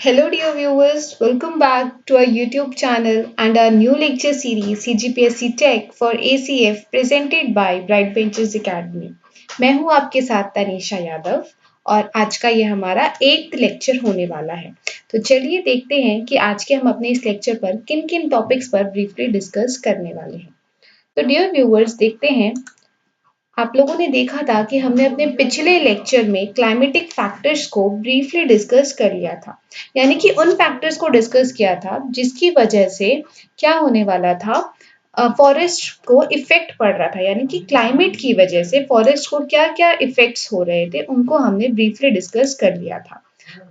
Hello, dear viewers. Welcome back to our YouTube channel and our new lecture series CGPSC Tech for ACF presented by Bright Benches Academy. मैं हूं आपके साथ तनीषा यादव और आज का ये हमारा 8th लेक्चर होने वाला है। तो चलिए देखते हैं कि आज के हम अपने इस लेक्चर पर किन किन टॉपिक्स पर ब्रीफली डिस्कस करने वाले हैं। तो डियर व्यूअर्स देखते हैं, आप लोगों ने देखा था कि हमने अपने पिछले लेक्चर में क्लाइमेटिक फैक्टर्स को ब्रीफली डिस्कस कर लिया था, यानी कि उन फैक्टर्स को डिस्कस किया था जिसकी वजह से क्या होने वाला था, फॉरेस्ट को इफेक्ट पड़ रहा था, यानी कि क्लाइमेट की वजह से फॉरेस्ट को क्या क्या इफेक्ट्स हो रहे थे उनको हमने ब्रीफली डिस्कस कर लिया था।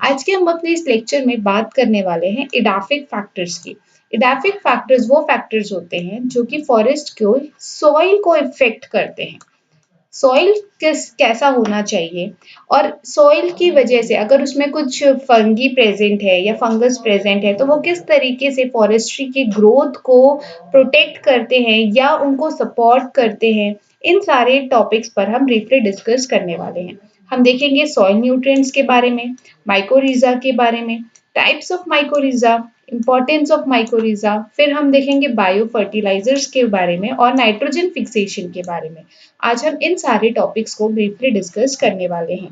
आज के हम अपने इस लेक्चर में बात करने वाले हैं इडाफिक फैक्टर्स की। इडाफिक फैक्टर्स वो फैक्टर्स होते हैं जो कि फॉरेस्ट को सॉइल को इफेक्ट करते हैं। सॉइल कैसा होना चाहिए और सॉइल की वजह से अगर उसमें कुछ फंगी प्रेजेंट है या फंगस प्रेजेंट है तो वो किस तरीके से फॉरेस्ट्री की ग्रोथ को प्रोटेक्ट करते हैं या उनको सपोर्ट करते हैं, इन सारे टॉपिक्स पर हम ब्रीफली डिस्कस करने वाले हैं। हम देखेंगे सॉइल न्यूट्रिएंट्स के बारे में, माइकोरिजा के बारे में, types of mycorrhiza, importance of mycorrhiza, फिर हम देखेंगे बायो फर्टिलाइजर्स के बारे में और नाइट्रोजन फिक्सेशन के बारे में। आज हम इन सारे टॉपिक्स को ब्रीफली डिस्कस करने वाले हैं।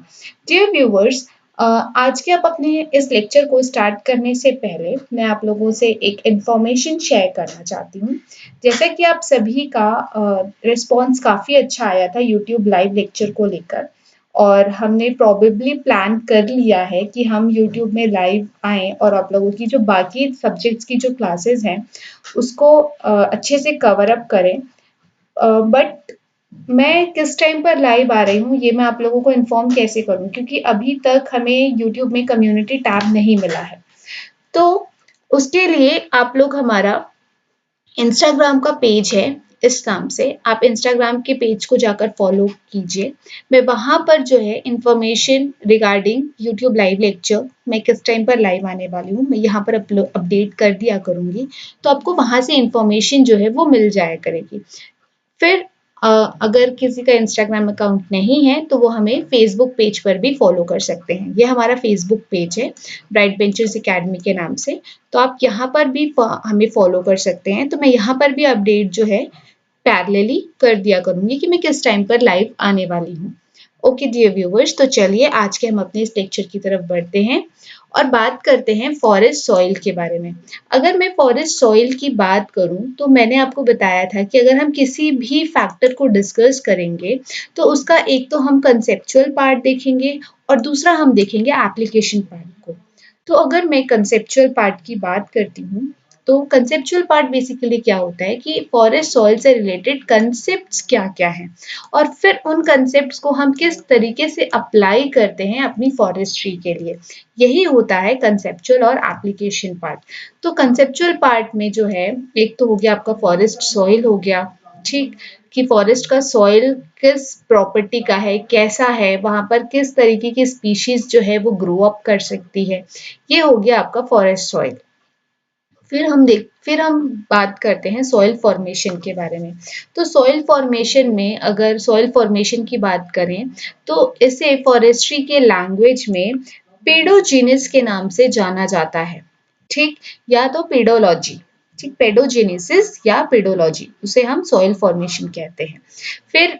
डियर व्यूअर्स, आज के आप अपने इस लेक्चर को स्टार्ट करने से पहले मैं आप लोगों से एक इन्फॉर्मेशन शेयर करना चाहती हूँ। जैसा कि आप सभी का रिस्पॉन्स काफ़ी अच्छा आया था यूट्यूब लाइव लेक्चर को लेकर, और हमने प्रॉबेबली प्लान कर लिया है कि हम यूट्यूब में लाइव आएँ और आप लोगों की जो बाकी सब्जेक्ट्स की जो क्लासेस हैं उसको अच्छे से कवर अप करें। बट मैं किस टाइम पर लाइव आ रही हूँ ये मैं आप लोगों को इन्फॉर्म कैसे करूँ, क्योंकि अभी तक हमें यूट्यूब में कम्युनिटी टैब नहीं मिला है। तो उसके लिए आप लोग हमारा इंस्टाग्राम का पेज है, इस नाम से आप इंस्टाग्राम के पेज को जाकर फॉलो कीजिए। मैं वहाँ पर जो है information regarding YouTube live lecture, मैं किस टाइम पर लाइव आने वाली हूँ, मैं यहाँ पर अपडेट कर दिया करूँगी, तो आपको वहाँ से इंफॉर्मेशन जो है वो मिल जाया करेगी। फिर अगर किसी का इंस्टाग्राम अकाउंट नहीं है तो वो हमें फेसबुक पेज पर भी फॉलो कर सकते हैं। ये हमारा फेसबुक पेज है ब्राइट बेंचर्स एकेडमी के नाम से, तो आप यहाँ पर भी हमें फॉलो कर सकते हैं। तो मैं यहाँ पर भी अपडेट जो है पैरेलली कर दिया करूँगी कि मैं किस टाइम पर लाइव आने वाली हूँ। ओके डियर व्यूअर्स, तो चलिए आज के हम अपने इस लेक्चर की तरफ बढ़ते हैं और बात करते हैं फॉरेस्ट सॉइल के बारे में। अगर मैं फॉरेस्ट सॉइल की बात करूं तो मैंने आपको बताया था कि अगर हम किसी भी फैक्टर को डिस्कस करेंगे तो उसका एक तो हम कंसेप्चुअल पार्ट देखेंगे और दूसरा हम देखेंगे एप्लीकेशन पार्ट को। तो अगर मैं कंसेप्चुअल पार्ट की बात करती हूँ तो कंसेप्चुअल पार्ट बेसिकली क्या होता है कि फॉरेस्ट सॉइल से रिलेटेड कंसेप्ट्स क्या-क्या हैं और फिर उन कंसेप्ट्स को हम किस तरीके से अप्लाई करते हैं अपनी फॉरेस्ट्री के लिए, यही होता है कंसेप्चुअल और एप्लीकेशन पार्ट। तो कंसेप्चुअल पार्ट में जो है एक तो हो गया आपका फॉरेस्ट सॉइल हो गया, ठीक, कि फॉरेस्ट का सॉइल किस प्रॉपर्टी का है, कैसा है, वहाँ पर किस तरीके की स्पीशीज जो है वो ग्रो अप कर सकती है, ये हो गया आपका फॉरेस्ट सॉइल। फिर हम बात करते हैं सॉइल फॉर्मेशन के बारे में। तो सॉइल फॉर्मेशन में अगर सॉइल फॉर्मेशन की बात करें तो इसे फॉरेस्ट्री के लैंग्वेज में पेडोजीनिस के नाम से जाना जाता है, ठीक, या तो पेडोलॉजी, ठीक, पेडोजेनेसिस या पेडोलॉजी, उसे हम सॉइल फॉर्मेशन कहते हैं। फिर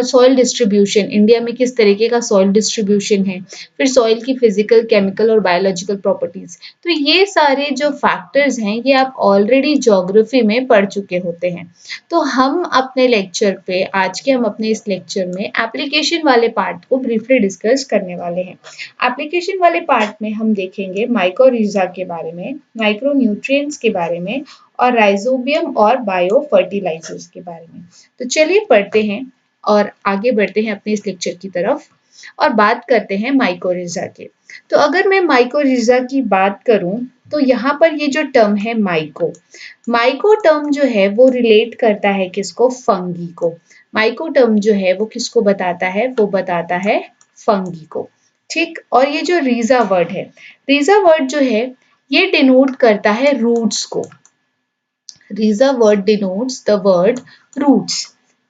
सॉइल डिस्ट्रीब्यूशन, इंडिया में किस तरीके का सॉइल डिस्ट्रीब्यूशन है, फिर सॉइल की फिजिकल, केमिकल और बायोलॉजिकल प्रॉपर्टीज। तो ये सारे जो फैक्टर्स हैं ये आप ऑलरेडी ज्योग्राफी में पढ़ चुके होते हैं। तो हम अपने लेक्चर पे आज के हम अपने इस लेक्चर में एप्लीकेशन वाले पार्ट को ब्रीफली डिस्कस करने वाले हैं। एप्लीकेशन वाले पार्ट में हम देखेंगे माइकोरिजा के बारे में, माइक्रो न्यूट्रिएंट्स के बारे में और राइजोबियम और बायो फर्टिलाइजर्स के बारे में। तो चलिए पढ़ते हैं और आगे बढ़ते हैं अपने इस लेक्चर की तरफ और बात करते हैं माइकोरिजा के। तो अगर मैं माइकोरिजा की बात करूं तो यहाँ पर ये जो टर्म है माइको, माइको टर्म जो है वो रिलेट करता है किसको, फंगी को। माइको टर्म जो है वो किसको बताता है, वो बताता है फंगी को, ठीक। और ये जो रीजा वर्ड है, रीजा वर्ड जो है ये डिनोट करता है रूट्स को। Rhiza word denotes the word roots,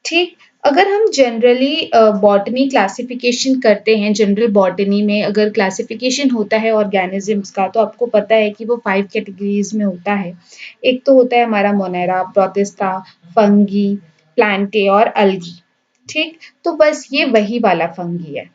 ठीक। अगर हम जनरली बॉटनी क्लासिफिकेशन करते हैं, जनरल बॉटनी में अगर क्लासिफिकेशन होता है ऑर्गेनिजम्स का, तो आपको पता है कि वो 5 कैटेगरीज में होता है। एक तो होता है हमारा मोनेरा, प्रोटिस्टा, फंगी, प्लांटे और अल्गी। ठीक, तो बस ये वही वाला फंगी है।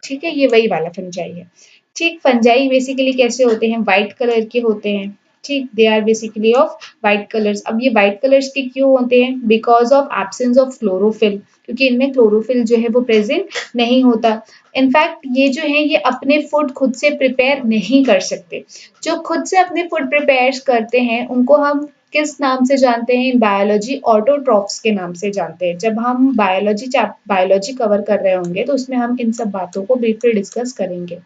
ठीक है, ये वही वाला फंजाई है। ठीक, फंजाई बेसिकली कैसे होते हैं, व्हाइट कलर के होते हैं। ठीक, they are basically of white colours. अब ये व्हाइट कलर्स के क्यों होते हैं, because of absence of chlorophyll, क्योंकि इनमें क्लोरोफिल जो है वो प्रेजेंट नहीं होता। इनफैक्ट ये जो है ये अपने फूड खुद से प्रिपेयर नहीं कर सकते। जो खुद से अपने फूड प्रिपेयर करते हैं उनको हम किस नाम से जानते हैं, बायोलॉजी ऑटोट्रॉफ्स के नाम से जानते हैं। जब हम बायोलॉजी कवर कर रहे होंगे तो उसमें हम इन सब बातों को ब्रीफली डिस्कस करेंगे।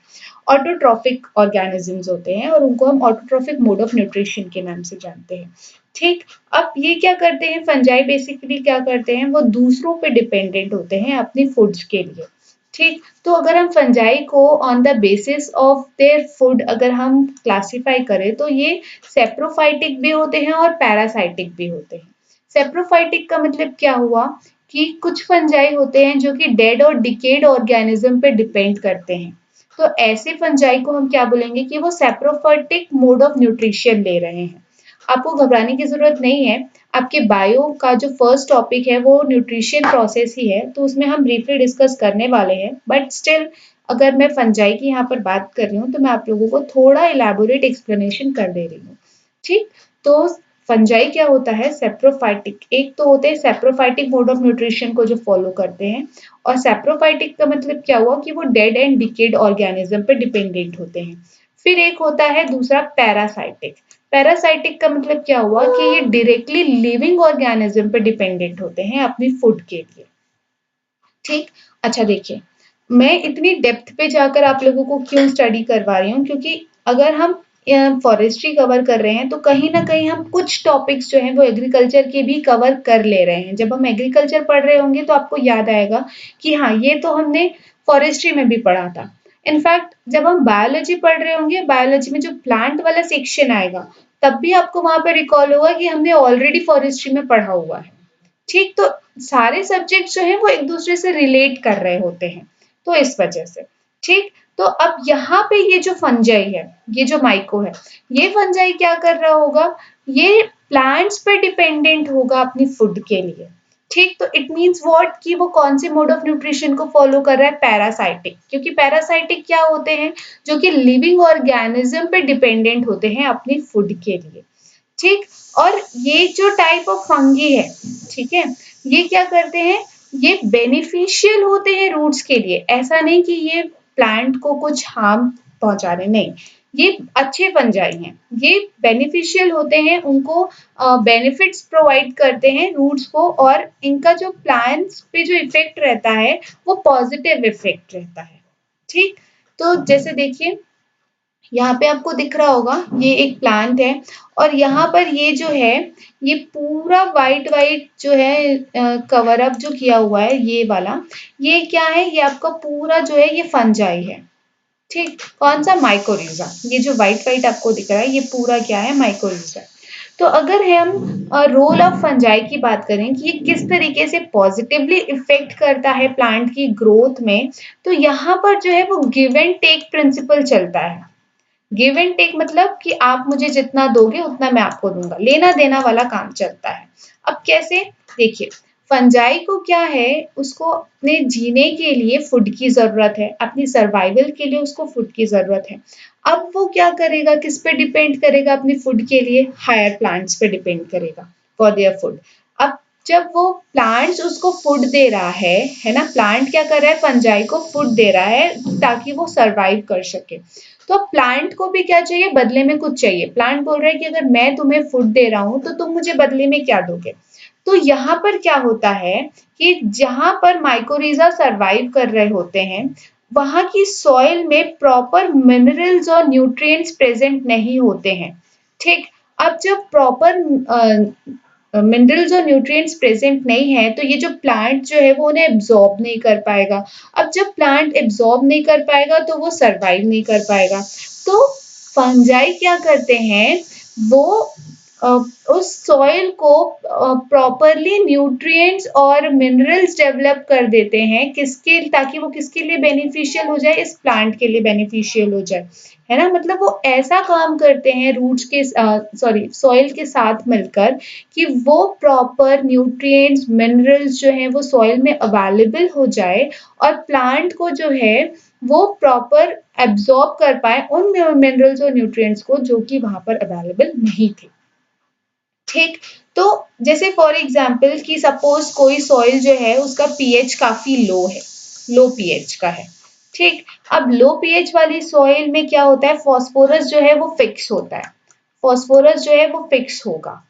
ऑटोट्रॉफिक ऑर्गेनिजम्स होते हैं और उनको हम ऑटोट्रॉफिक मोड ऑफ न्यूट्रिशन के नाम से जानते हैं। ठीक, अब ये क्या करते हैं, फंजाई बेसिकली क्या करते हैं, वो दूसरों पे डिपेंडेंट होते हैं अपनी फूड्स के लिए। ठीक, तो अगर हम फंजाई को on the basis of their food अगर हम क्लासिफाई करें तो ये सेप्रोफाइटिक भी होते हैं और पैरासाइटिक भी होते हैं। सेप्रोफाइटिक का मतलब क्या हुआ कि कुछ फंजाई होते हैं जो कि डेड और डिकेड ऑर्गेनिज्म पे डिपेंड करते हैं। तो ऐसे फंजाई को हम क्या बोलेंगे कि वो सेप्रोफाइटिक मोड ऑफ न्यूट्रिशन ले रहे हैं। आपको घबराने की जरूरत नहीं है। आपके बायो का जो फर्स्ट टॉपिक है वो न्यूट्रिशन प्रोसेस ही है, तो उसमें हम ब्रीफली डिस्कस करने वाले हैं। बट स्टिल अगर मैं फंजाई की यहाँ पर बात कर रही हूँ तो मैं आप लोगों को थोड़ा इलेबोरेट एक्सप्लेनेशन कर दे रही हूँ। ठीक, तो फंजाई क्या होता है, सेप्रोफाइटिक। एक तो होते हैं सेप्रोफाइटिक मोड ऑफ न्यूट्रिशन को जो फॉलो करते हैं, और सेप्रोफाइटिक का मतलब क्या हुआ कि वो डेड एंड डिकेड ऑर्गेनिज्म पे डिपेंडेंट होते हैं। फिर एक होता है दूसरा पैरासाइटिक। पैरासाइटिक का मतलब क्या हुआ कि ये डायरेक्टली लिविंग ऑर्गेनिज्म पे डिपेंडेंट होते हैं अपनी फूड के लिए। ठीक, अच्छा देखिए, मैं इतनी डेप्थ पे जाकर आप लोगों को क्यों स्टडी करवा रही हूँ, क्योंकि अगर हम फॉरेस्ट्री कवर कर रहे हैं तो कहीं ना कहीं हम कुछ टॉपिक्स जो हैं वो एग्रीकल्चर के भी कवर कर ले रहे हैं। जब हम एग्रीकल्चर पढ़ रहे होंगे तो आपको याद आएगा कि हाँ ये तो हमने फॉरेस्ट्री में भी पढ़ा था। इनफैक्ट जब हम बायोलॉजी पढ़ रहे होंगे, बायोलॉजी में जो प्लांट वाला सेक्शन आएगा तब भी आपको वहां पर रिकॉल होगा कि हमने ऑलरेडी फॉरेस्ट्री में पढ़ा हुआ है। ठीक, तो सारे सब्जेक्ट जो हैं वो एक दूसरे से रिलेट कर रहे होते हैं, तो इस वजह से। ठीक, तो अब यहाँ पे ये जो फंजाई है, ये जो माइको है, ये फंजाई क्या कर रहा होगा, ये प्लांट्स पे डिपेंडेंट होगा अपनी फूड के लिए। ठीक, तो इट मीन्स व्हाट कि वो कौन से मोड ऑफ न्यूट्रिशन को फॉलो कर रहा है, पैरासाइटिक। क्योंकि पैरासाइटिक क्या होते हैं, जो कि लिविंग ऑर्गेनिज्म पे डिपेंडेंट होते हैं अपनी फूड के लिए। ठीक, और ये जो टाइप ऑफ फंगी है, ठीक है, ये क्या करते हैं, ये बेनिफिशियल होते हैं रूट्स के लिए। ऐसा नहीं कि ये प्लांट को कुछ हार्म पहुंचा रहे, नहीं, ये अच्छे फंजाई हैं, ये बेनिफिशियल होते हैं, उनको बेनिफिट्स प्रोवाइड करते हैं रूट्स को, और इनका जो प्लांट्स पे जो इफेक्ट रहता है वो पॉजिटिव इफेक्ट रहता है। ठीक, तो जैसे देखिए यहाँ पे आपको दिख रहा होगा ये एक प्लांट है, और यहाँ पर ये जो है ये पूरा वाइट वाइट जो है कवर अप जो किया हुआ है ये वाला, ये क्या है, ये आपका पूरा जो है ये फंजाई है। ठीक, कौन सा, माइकोरिजा। ये जो वाइट वाइट आपको दिख रहा है ये पूरा क्या है, माइकोरिजा। तो अगर हम रोल ऑफ फंजाई की बात करें कि ये किस तरीके से पॉजिटिवली इफेक्ट करता है प्लांट की ग्रोथ में, तो यहाँ पर जो है वो गिव एंड टेक प्रिंसिपल चलता है। गिव एंड टेक मतलब कि आप मुझे जितना दोगे उतना मैं आपको दूंगा, लेना देना वाला काम चलता है। अब कैसे, देखिए, फंजाई को क्या है, उसको अपने जीने के लिए फूड की जरूरत है, अपनी सर्वाइवल के लिए उसको फूड की जरूरत है। अब वो क्या करेगा, किस पे डिपेंड करेगा अपनी फूड के लिए, हायर प्लांट्स पे डिपेंड करेगा फॉर देयर फूड। अब जब वो प्लांट्स उसको फूड दे रहा है ना, प्लांट क्या कर रहा है, फंजाई को फूड दे रहा है ताकि वो सरवाइव कर सके। तो प्लांट को भी क्या चाहिए, बदले में कुछ चाहिए। प्लांट बोल रहा है कि अगर मैं तुम्हें फूड दे रहा हूं तो तुम मुझे बदले में क्या दोगे। तो यहाँ पर क्या होता है कि जहां पर माइकोरिजा सरवाइव कर रहे होते हैं वहां की सॉइल में प्रॉपर मिनरल्स और न्यूट्रिएंट्स प्रेजेंट नहीं होते हैं। ठीक, अब जब प्रॉपर मिनरल्स और न्यूट्रिएंट्स प्रेजेंट नहीं है तो ये जो प्लांट जो है वो उन्हें एब्जॉर्ब नहीं कर पाएगा। अब जब प्लांट एब्जॉर्ब नहीं कर पाएगा तो वो सरवाइव नहीं कर पाएगा। तो फंजाई क्या करते हैं, वो अ, उस सॉइल को प्रॉपरली न्यूट्रिएंट्स और मिनरल्स डेवलप कर देते हैं, किसके, ताकि वो किसके लिए बेनिफिशियल हो जाए, इस प्लांट के लिए बेनिफिशियल हो जाए, है ना। मतलब वो ऐसा काम करते हैं रूट्स के सॉरी सॉइल के साथ मिलकर कि वो प्रॉपर न्यूट्रिएंट्स मिनरल्स जो हैं वो सॉइल में अवेलेबल हो जाए और प्लांट को जो है वो प्रॉपर एब्जॉर्ब कर पाए उन मिनरल्स और न्यूट्रिएंट्स को जो कि वहां पर अवेलेबल नहीं थे। ठीक, तो जैसे फॉर एग्जाम्पल कि सपोज कोई सॉइल जो है उसका पीएच काफी लो है, लो पीएच का है। ठीक, अब लो पीएच वाली सॉइल में क्या होता है, फास्फोरस जो है वो फिक्स होता है, फास्फोरस जो है वो फिक्स होगा।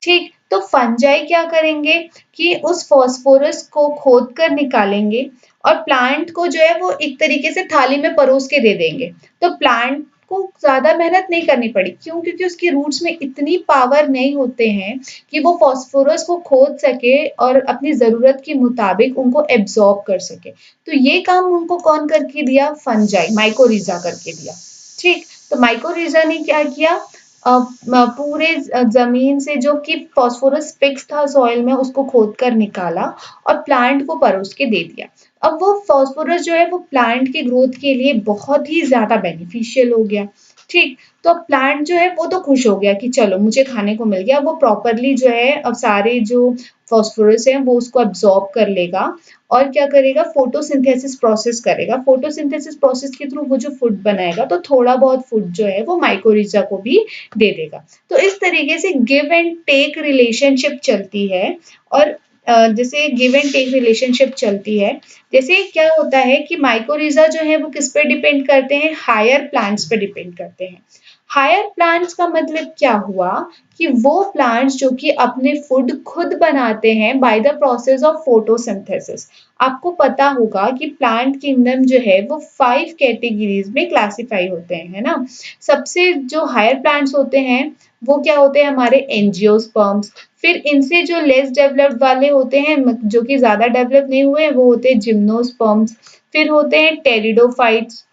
ठीक, तो फंजाई क्या करेंगे कि उस फास्फोरस को खोद कर निकालेंगे और प्लांट को जो है वो एक तरीके से थाली में परोस के दे देंगे। तो प्लांट को ज्यादा मेहनत नहीं करनी पड़ी, क्यों, क्योंकि उसकी रूट्स में इतनी पावर नहीं होते हैं कि वो फास्फोरस को खोद सके और अपनी जरूरत के मुताबिक उनको एब्जॉर्ब कर सके। तो ये काम उनको कौन करके दिया, फंजाई, माइकोरिजा करके दिया। ठीक, तो माइकोरिजा ने क्या किया, पूरे जमीन से जो कि फास्फोरस फिक्स था सॉइल में उसको खोद कर निकाला और प्लांट को परोस के दे दिया। अब वो फास्फोरस जो है वो प्लांट के ग्रोथ के लिए बहुत ही ज्यादा बेनिफिशियल हो गया। ठीक, तो अब प्लांट जो है वो तो खुश हो गया कि चलो मुझे खाने को मिल गया, वो प्रॉपरली जो है अब सारे जो फास्फोरस है वो उसको अब्सॉर्ब कर लेगा और क्या करेगा, फोटोसिंथेसिस प्रोसेस करेगा। फोटोसिंथेसिस प्रोसेस के थ्रू वो जो फूड बनाएगा तो थोड़ा बहुत फूड जो है वो माइकोरिजा को भी दे देगा। तो इस तरीके से गिव एंड टेक रिलेशनशिप चलती है। और जैसे गिव एंड टेक रिलेशनशिप चलती है, जैसे क्या होता है कि माइकोरिजा जो है वो किस पे डिपेंड करते हैं, हायर प्लांट्स पे डिपेंड करते हैं। हायर प्लांट्स का मतलब क्या हुआ कि वो प्लांट्स जो कि अपने फूड खुद बनाते हैं by the process of photosynthesis. आपको पता होगा कि प्लांट किंगडम जो है वो 5 कैटेगरीज में क्लासिफाई होते हैं, है ना। सबसे जो हायर प्लांट्स होते हैं वो क्या होते हैं, हमारे एंजियोस्पर्म्स। फिर इनसे जो लेस डेवलप्ड वाले होते हैं, जो कि ज्यादा डेवलप नहीं हुए, वो होते हैं जिम्नोस्पर्म्स। फिर होते हैं टेरिडोफाइट्स,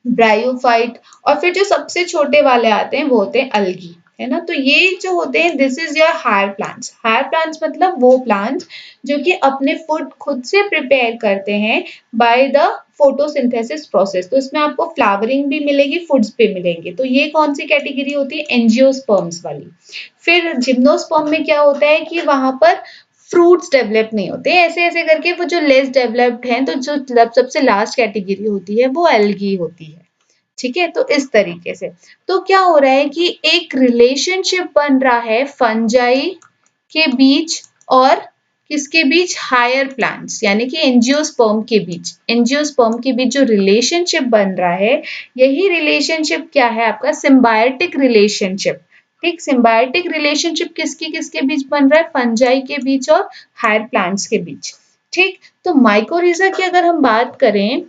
ब्रायोफाइट, और फिर जो सबसे छोटे वाले आते हैं वो होते हैं अलगी, है ना। तो ये जो होते हैं this is your higher plants. Higher plants मतलब वो प्लांट्स जो कि अपने फूड खुद से प्रिपेयर करते हैं बाय द फोटोसिंथेसिस प्रोसेस। तो इसमें आपको फ्लावरिंग भी मिलेगी, फूड्स भी मिलेंगे। तो ये कौन सी कैटेगरी होती है, एंजियोस्पर्म्स वाली। फिर जिम्नोस्पर्म में क्या होता है कि वहां पर फ्रूट्स डेवलप नहीं होते, ऐसे ऐसे करके वो जो लेस डेवलप्ड हैं, तो जो सबसे लास्ट कैटेगरी होती है वो एल्गी होती है। ठीक है, तो इस तरीके से तो क्या हो रहा है कि एक रिलेशनशिप बन रहा है फंजाई के बीच और किसके बीच, हायर प्लांट्स यानी कि एंजियोस्पर्म के बीच। एंजियोस्पर्म के बीच जो रिलेशनशिप बन रहा है, यही रिलेशनशिप क्या है आपका, सिम्बायोटिक रिलेशनशिप। ठीक, सिम्बायोटिक रिलेशनशिप किसके किसके बीच बन रहा है, फंजाई के बीच और हायर प्लांट्स के बीच। ठीक, तो माइकोरिजा की अगर हम बात करें,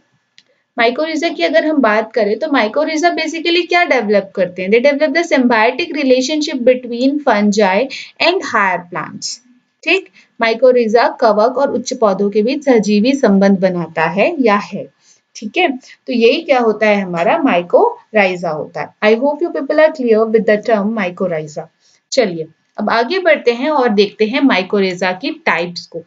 माइकोरिजा की अगर हम बात करें तो माइकोरिजा बेसिकली क्या डेवलप करते हैं, they develop the symbiotic relationship between fungi and higher plants. ठीक, माइकोरिजा कवक और उच्च पौधों के बीच सहजीवी संबंध बनाता है या है। ठीक है, तो यही क्या होता है, हमारा माइकोराइजा होता है। I hope you people are clear with the term mycorrhiza. चलिए अब आगे बढ़ते हैं और देखते हैं माइकोराइजा की टाइप्स को।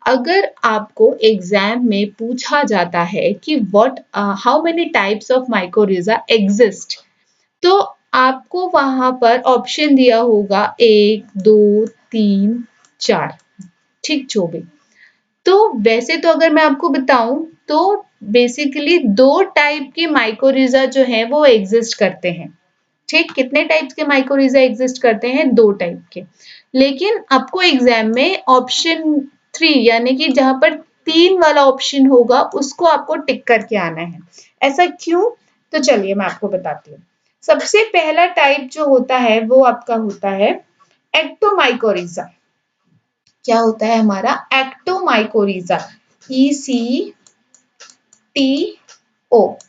अगर आपको एग्जाम में पूछा जाता है कि what how many types of mycorrhiza exist, तो आपको वहां पर ऑप्शन दिया होगा 1 2 3 4, ठीक, जो भी। तो वैसे तो अगर मैं आपको बताऊं तो बेसिकली 2 टाइप के माइकोरिजा जो है वो एग्जिस्ट करते हैं। ठीक, कितने टाइप्स के माइकोरिजा एग्जिस्ट करते हैं, 2 टाइप के। लेकिन आपको एग्जाम में ऑप्शन 3 यानी कि जहां पर 3 वाला ऑप्शन होगा उसको आपको टिक करके आना है। ऐसा क्यों, तो चलिए मैं आपको बताती हूँ। सबसे पहला टाइप जो होता है वो आपका होता है एक्टोमाइकोरिजा। क्या होता है हमारा, एक्टोमाइकोरिजा, ECTO,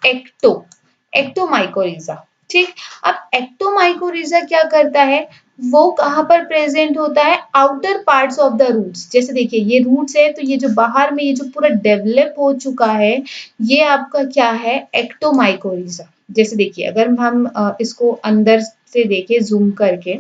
एक्टो, एक्टोमाइकोरिजा। ठीक, अब एक्टोमाइकोरिजा क्या करता है, वो कहाँ पर प्रेजेंट होता है, outer parts of the roots. जैसे देखिए ये रूट्स है, तो ये जो बाहर में ये जो पूरा डेवलप हो चुका है, ये आपका क्या है, एक्टोमाइकोरिजा। जैसे देखिए अगर हम इसको अंदर से देखें जूम करके,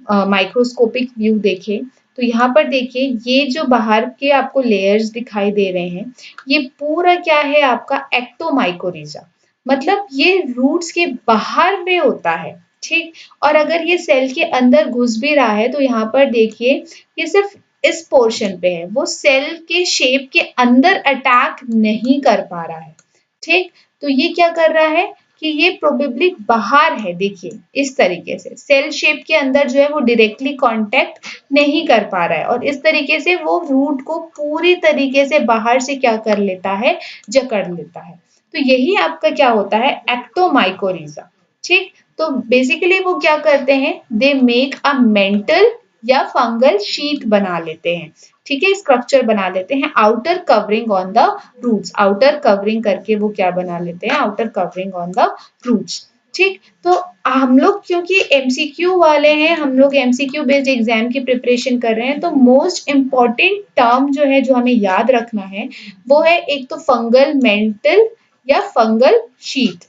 माइक्रोस्कोपिक व्यू देखें तो यहाँ पर देखिए ये जो बाहर के आपको लेयर्स दिखाई दे रहे हैं ये पूरा क्या है आपका एक्टोमाइकोरिजा, मतलब ये रूट्स के बाहर में होता है। ठीक, और अगर ये सेल के अंदर घुस भी रहा है तो यहाँ पर देखिए ये सिर्फ इस पोर्शन पे है, वो सेल के शेप के अंदर अटैक नहीं कर पा रहा है। ठीक, तो ये क्या कर रहा है कि ये प्रोबेबली बाहर है, देखिए इस तरीके से सेल शेप के अंदर जो है वो डायरेक्टली कांटेक्ट नहीं कर पा रहा है और इस तरीके से वो रूट को पूरी तरीके से बाहर से क्या कर लेता है, जकड़ लेता है। तो यही आपका क्या होता है, एक्टोमाइकोरिजा। ठीक, तो बेसिकली वो क्या करते हैं, दे मेक अ मेंटल या फंगल शीट बना लेते हैं। ठीक है, स्ट्रक्चर बना लेते हैं outer covering on the roots, outer covering करके वो क्या बना लेते हैं, outer covering on the roots. ठीक, तो हम लोग क्योंकि एमसीक्यू वाले हैं, हम लोग एमसीक्यू बेस्ड एग्जाम की प्रिपरेशन कर रहे हैं, तो मोस्ट इम्पॉर्टेंट टर्म जो है जो हमें याद रखना है वो है एक तो फंगल मेंटल या फंगल शीट।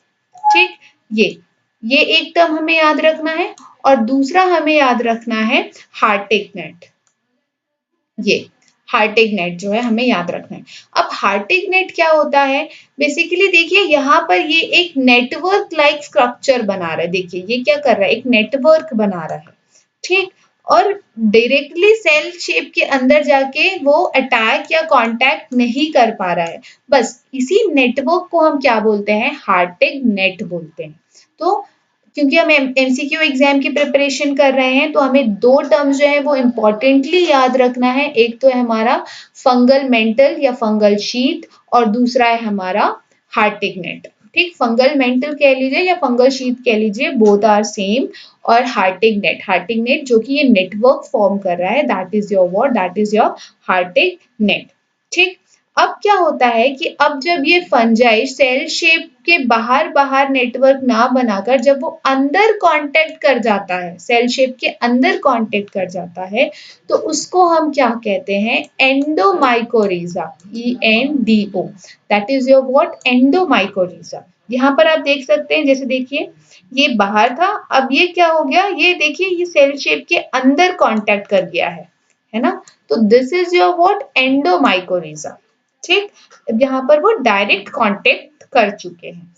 ठीक, ये एक टर्म हमें याद रखना है और दूसरा हमें याद रखना है हार्टिग नेट। ये हार्टिग नेट जो है हमें याद रखना है। अब हार्टिग नेट क्या होता है, बेसिकली देखिए यहाँ पर ये एक नेटवर्क लाइक स्ट्रक्चर बना रहा है। देखिए ये क्या कर रहा है, एक नेटवर्क बना रहा है। ठीक, और डायरेक्टली सेल शेप के अंदर जाके वो अटैक या कांटेक्ट नहीं कर पा रहा है, बस इसी नेटवर्क को हम क्या बोलते हैं, हार्टिग नेट बोलते हैं। तो क्योंकि हम एमसीक्यू एग्जाम की प्रिपरेशन कर रहे हैं तो हमें दो टर्म्स जो है वो इम्पोर्टेंटली याद रखना है। एक तो है हमारा फंगल मेंटल या फंगल शीट और दूसरा है हमारा हार्टिग नेट। ठीक, फंगल मेंटल कह लीजिए या फंगल शीट कह लीजिए, बोथ आर सेम। और हार्टिग नेट जो कि ये नेटवर्क फॉर्म कर रहा है, that is your what, that is your Hartig net. ठीक, अब क्या होता है कि अब जब ये फंजाई सेल शेप के बाहर बाहर नेटवर्क ना बनाकर जब वो अंदर कांटेक्ट कर जाता है, सेल शेप के अंदर कांटेक्ट कर जाता है, तो उसको हम क्या कहते हैं, endomycorrhiza, ENDO, that is your what, endomycorrhiza. यहाँ पर आप देख सकते हैं, जैसे देखिए ये बाहर था, अब ये क्या हो गया, ये देखिए ये सेल शेप के अंदर कांटेक्ट कर गया है ना। तो दिस इज योर व्हाट, एंडोमाइकोरिजा। ठीक, यहाँ पर वो डायरेक्ट कांटेक्ट कर चुके हैं।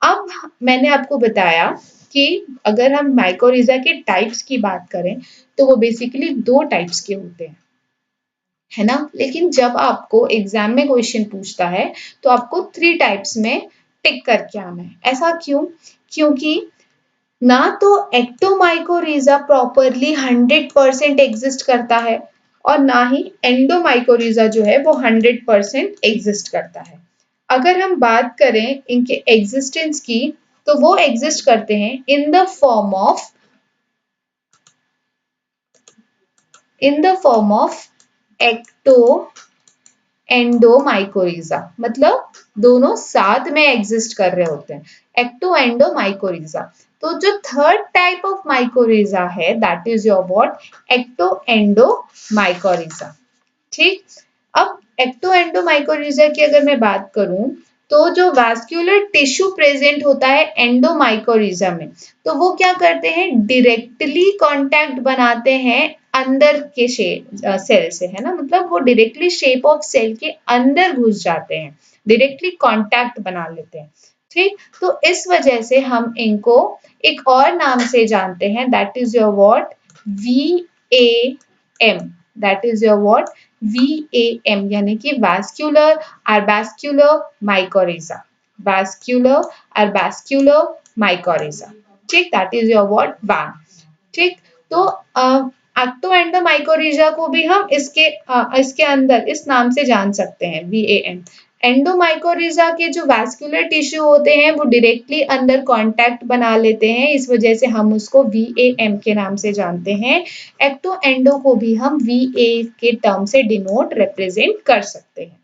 अब मैंने आपको बताया कि अगर हम माइकोरिजा के टाइप्स की बात करें तो वो बेसिकली दो टाइप्स के होते हैं, है ना। लेकिन जब आपको एग्जाम में क्वेश्चन पूछता है तो आपको 3 टाइप्स में टिक करके आना है। ऐसा क्यों, क्योंकि ना तो एक्टोमाइकोरिजा प्रॉपरली 100% एग्जिस्ट करता है और ना ही एंडोमाइकोरिजा जो है वो 100% एग्जिस्ट करता है। अगर हम बात करें इनके एग्जिस्टेंस की तो वो एग्जिस्ट करते हैं in the form of ecto endomycorrhiza, मतलब दोनों साथ में एग्जिस्ट कर रहे होते हैं, एक्टो एंडोमाइकोरिजा। तो जो थर्ड टाइप ऑफ माइकोरिजा है that is your what, ecto endomycorrhiza. ठीक, अब एक्टो एंडोमाइकोरिजा की अगर मैं बात करूं तो जो वास्कुलर टिश्यू प्रेजेंट होता है एंडोमाइकोरिजा में, तो वो क्या करते हैं, डायरेक्टली कांटेक्ट बनाते हैं अंदर के सेल से, है ना, मतलब वो डायरेक्टली शेप ऑफ सेल के अंदर घुस जाते हैं, डायरेक्टली कांटेक्ट बना लेते हैं। ठीक, तो इस वजह से हम इनको एक और नाम से जानते हैं, that is your what, VAM, that is your what, VAM, यानी कि वास्कुलर आर्बस्क्युलर माइकोरिजा, वास्कुलर आर्बस्क्युलर माइकोरिजा। ठीक, that is your what, WAM। ठीक, तो एक्टो एंडोमाइकोरिजा को भी हम इसके अंदर इस नाम से जान सकते हैं, VAM। एंडोमाइकोरिजा के जो वास्कुलर टिश्यू होते हैं वो डायरेक्टली अंदर कांटेक्ट बना लेते हैं, इस वजह से हम उसको VAM के नाम से जानते हैं। एक्टो एंडो को भी हम VA के टर्म से डिनोट रिप्रेजेंट कर सकते हैं।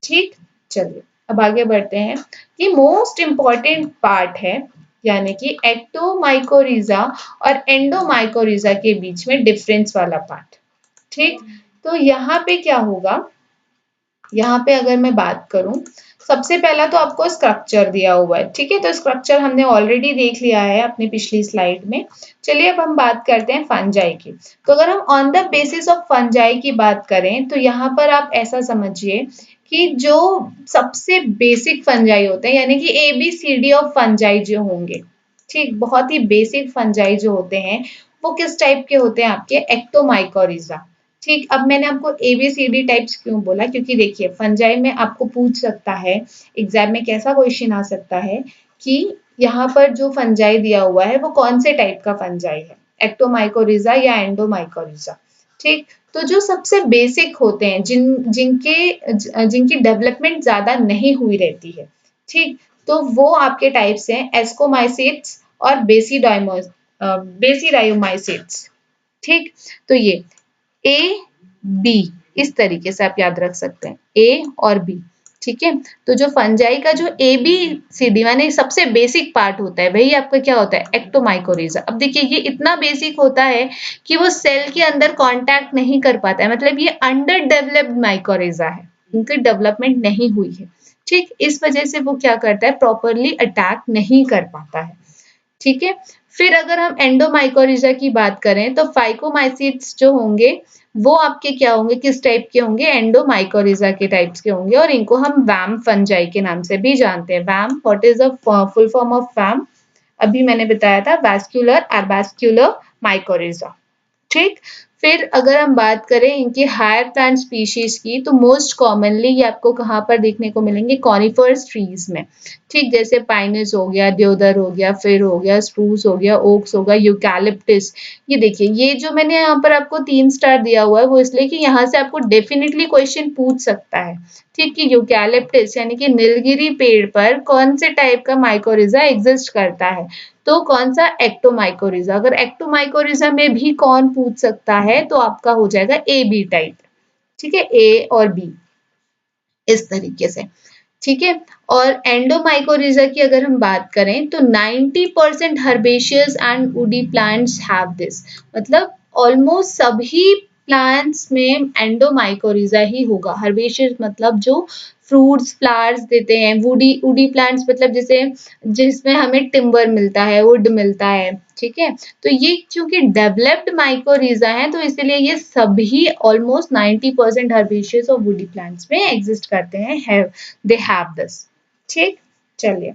ठीक, चलिए अब आगे बढ़ते हैं। ये मोस्ट इंपॉर्टेंट पार्ट है, यानी कि एक्टोमाइकोरिजा और एंडोमाइकोरिजा के बीच में डिफरेंस वाला पार्ट। ठीक, तो यहाँ पे क्या होगा, यहाँ पे अगर मैं बात करूं सबसे पहला तो आपको स्ट्रक्चर दिया हुआ है, ठीक है, तो स्ट्रक्चर हमने ऑलरेडी देख लिया है अपनी पिछली स्लाइड में। चलिए अब हम बात करते हैं फंजाई की। तो अगर हम on the basis of fungi की बात करें तो यहाँ पर आप ऐसा समझिए कि जो सबसे बेसिक फंजाई होते हैं, यानी कि ABCD ऑफ फंजाई जो होंगे, ठीक, बहुत ही बेसिक फंजाई जो होते हैं वो किस टाइप के होते हैं आपके, एक्टोमाइकोरिजा। ठीक, अब मैंने आपको ABCD टाइप्स क्यों बोला, क्योंकि देखिए फंजाई में आपको पूछ सकता है एग्जाम में, कैसा क्वेश्चन आ सकता है कि यहाँ पर जो फंजाई दिया हुआ है वो कौन से टाइप का फंजाई है, एक्टोमाइकोरिजा या एंडोमाइकोरिजा। ठीक, तो जो सबसे बेसिक होते हैं, जिनकी डेवलपमेंट ज्यादा नहीं हुई रहती है, ठीक, तो वो आपके टाइप्स हैं एस्कोमाइसिट्स और बेसिडायोमाइसिट्स। ठीक, तो ये A B इस तरीके से आप याद रख सकते हैं, A और B। ठीक है, तो जो फंजाई का जो ABCD माने सबसे बेसिक पार्ट होता है वही आपका क्या होता है, एक्टोमाइकोरिजा। अब देखिए ये इतना बेसिक होता है कि वो सेल के अंदर कांटेक्ट नहीं कर पाता है, मतलब ये अंडर डेवलप्ड माइकोरिजा है, उनकी डेवलपमेंट नहीं हुई है। ठीक, इस वजह से वो क्या करता है, प्रॉपरली अटैक नहीं कर पाता है। ठीक है, फिर अगर हम एंडोमाइकोरिजा की बात करें तो फाइकोमाइसिट्स जो होंगे वो आपके क्या होंगे, किस टाइप के होंगे, एंडोमाइकोरिजा के टाइप्स के होंगे, और इनको हम वैम फंजाई के नाम से भी जानते हैं। VAM, what is the full form of VAM, अभी मैंने बताया था, वैस्कुलर एर्बास्क्युलर माइकोरिजा। ठीक, फिर अगर हम बात करें इनकी हायर प्लांट स्पीशीज की तो मोस्ट कॉमनली ये आपको कहाँ पर देखने को मिलेंगे, कॉनिफर्स ट्रीज में। ठीक, जैसे पाइनस हो गया, देवदार हो गया, फिर हो गया स्प्रूस हो गया, ओक्स होगा, यूकैलिप्टस। ये देखिए ये जो मैंने यहाँ पर आपको 3 स्टार दिया हुआ है वो इसलिए कि यहाँ से आपको डेफिनेटली क्वेश्चन पूछ सकता है। ठीक, कि यूकैलिप्टस यानी कि नीलगिरी पेड़ पर कौन से टाइप का माइकोरिजा एग्जिस्ट करता है, तो कौन सा, एक्टोमाइकोरिजा। अगर एक्टोमाइकोरिजा में भी कौन पूछ सकता है तो आपका हो जाएगा AB टाइप। ठीक है, A और B इस तरीके से। ठीक है, और एंडोमाइकोरिजा की अगर हम बात करें तो 90% herbaceous and woody plants have this, मतलब ऑलमोस्ट सभी प्लांट्स में एंडोमाइकोरिजा ही होगा। हर्बेशियस मतलब जो फ्रूट्स फ्लावर्स देते हैं, वुडी वुडी प्लांट्स मतलब जैसे जिसमें हमें टिम्बर मिलता है, वुड मिलता है। ठीक है, तो ये चूंकि डेवलप्ड माइकोरिजा है तो इसलिए ये सभी ऑलमोस्ट 90% हर्बेशियस और वुडी प्लांट्स में एग्जिस्ट करते हैं, दे हैव दिस। ठीक, चलिए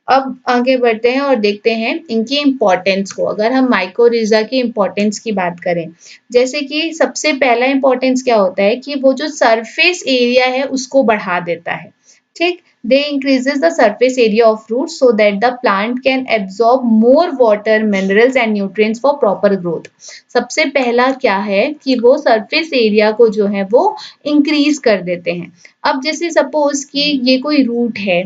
अब आगे बढ़ते हैं और देखते हैं इनकी इम्पोर्टेंस को। अगर हम माइकोरिजा की इम्पोर्टेंस की बात करें, जैसे कि सबसे पहला इम्पोर्टेंस क्या होता है कि वो जो सरफेस एरिया है उसको बढ़ा देता है। ठीक, they increases the surface area of roots so that the plant can absorb more water, minerals and nutrients for proper growth। सबसे पहला क्या है कि वो सरफेस एरिया को जो है वो इंक्रीज कर देते हैं। अब जैसे सपोज कि ये कोई रूट है,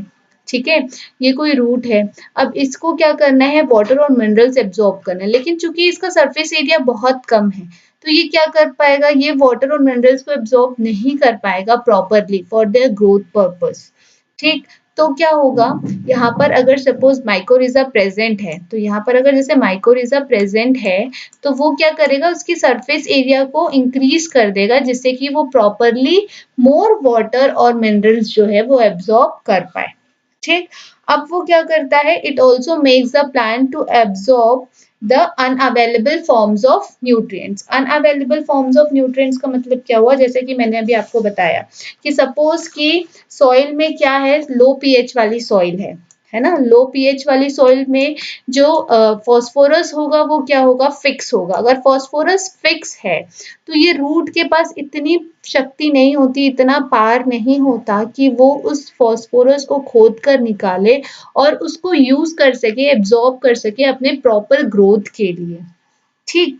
ठीक है, ये कोई रूट है, अब इसको क्या करना है, वाटर और मिनरल्स एब्जॉर्ब करना है, लेकिन चूंकि इसका सरफेस एरिया बहुत कम है तो ये क्या कर पाएगा, ये वाटर और मिनरल्स को एब्जॉर्ब नहीं कर पाएगा properly for their growth purpose. ठीक, तो क्या होगा, यहाँ पर अगर सपोज माइकोरिजा प्रेजेंट है तो यहाँ पर अगर जैसे माइकोरिजा प्रेजेंट है तो वो क्या करेगा, उसकी सरफेस एरिया को इंक्रीज कर देगा जिससे कि वो प्रॉपरली मोर वाटर और मिनरल्स जो है वो एब्जॉर्ब कर पाए। ठीक, अब वो क्या करता है, it also makes the plant to absorb the unavailable forms of nutrients. Unavailable forms of nutrients का मतलब क्या हुआ, जैसे कि मैंने अभी आपको बताया कि सपोज कि सॉइल में क्या है, लो पीएच वाली सॉइल है ना, लो पीएच वाली सॉइल में जो फॉस्फोरस होगा वो क्या होगा, फिक्स होगा। अगर फॉस्फोरस फिक्स है तो ये रूट के पास इतनी शक्ति नहीं होती, इतना पार नहीं होता कि वो उस फॉस्फोरस को खोद कर निकाले और उसको यूज कर सके, एब्जॉर्ब कर सके अपने प्रॉपर ग्रोथ के लिए। ठीक,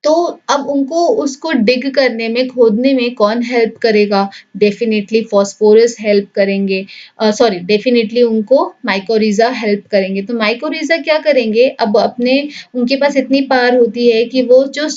तो अब उनको उसको डिग करने में, खोदने में कौन हेल्प करेगा, डेफिनेटली फॉस्फोरस हेल्प करेंगे, सॉरी डेफिनेटली उनको माइकोरिजा हेल्प करेंगे। तो माइकोरिजा क्या करेंगे, अब अपने उनके पास इतनी पावर होती है कि वो जो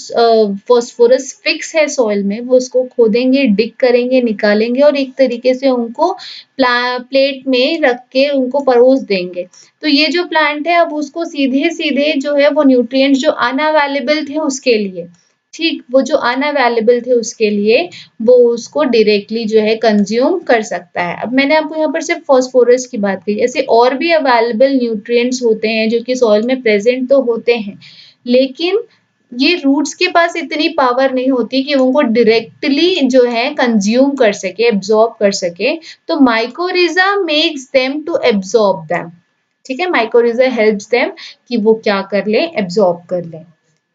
फॉस्फोरस फिक्स है सॉइल में वो उसको खोदेंगे, डिग करेंगे, निकालेंगे और एक तरीके से उनको प्लेट में रख के उनको परोस देंगे। तो ये जो प्लांट है अब उसको सीधे सीधे जो है वो न्यूट्रिएंट्स जो अनअवेलेबल थे उसके लिए, ठीक, वो जो अनअवेलेबल थे उसके लिए वो उसको डायरेक्टली जो है कंज्यूम कर सकता है। अब मैंने आपको यहाँ पर सिर्फ फास्फोरस की बात कही, ऐसे और भी अवेलेबल न्यूट्रिएंट्स होते हैं जो कि सॉइल में प्रेजेंट तो होते हैं, लेकिन ये रूट्स के पास इतनी पावर नहीं होती कि उनको डायरेक्टली जो है कंज्यूम कर सके, एब्जॉर्ब कर सके। तो mycorrhiza makes them to absorb them. ठीक है, माइकोरिजा हेल्प्स देम कि वो क्या कर ले, एब्जॉर्ब कर ले।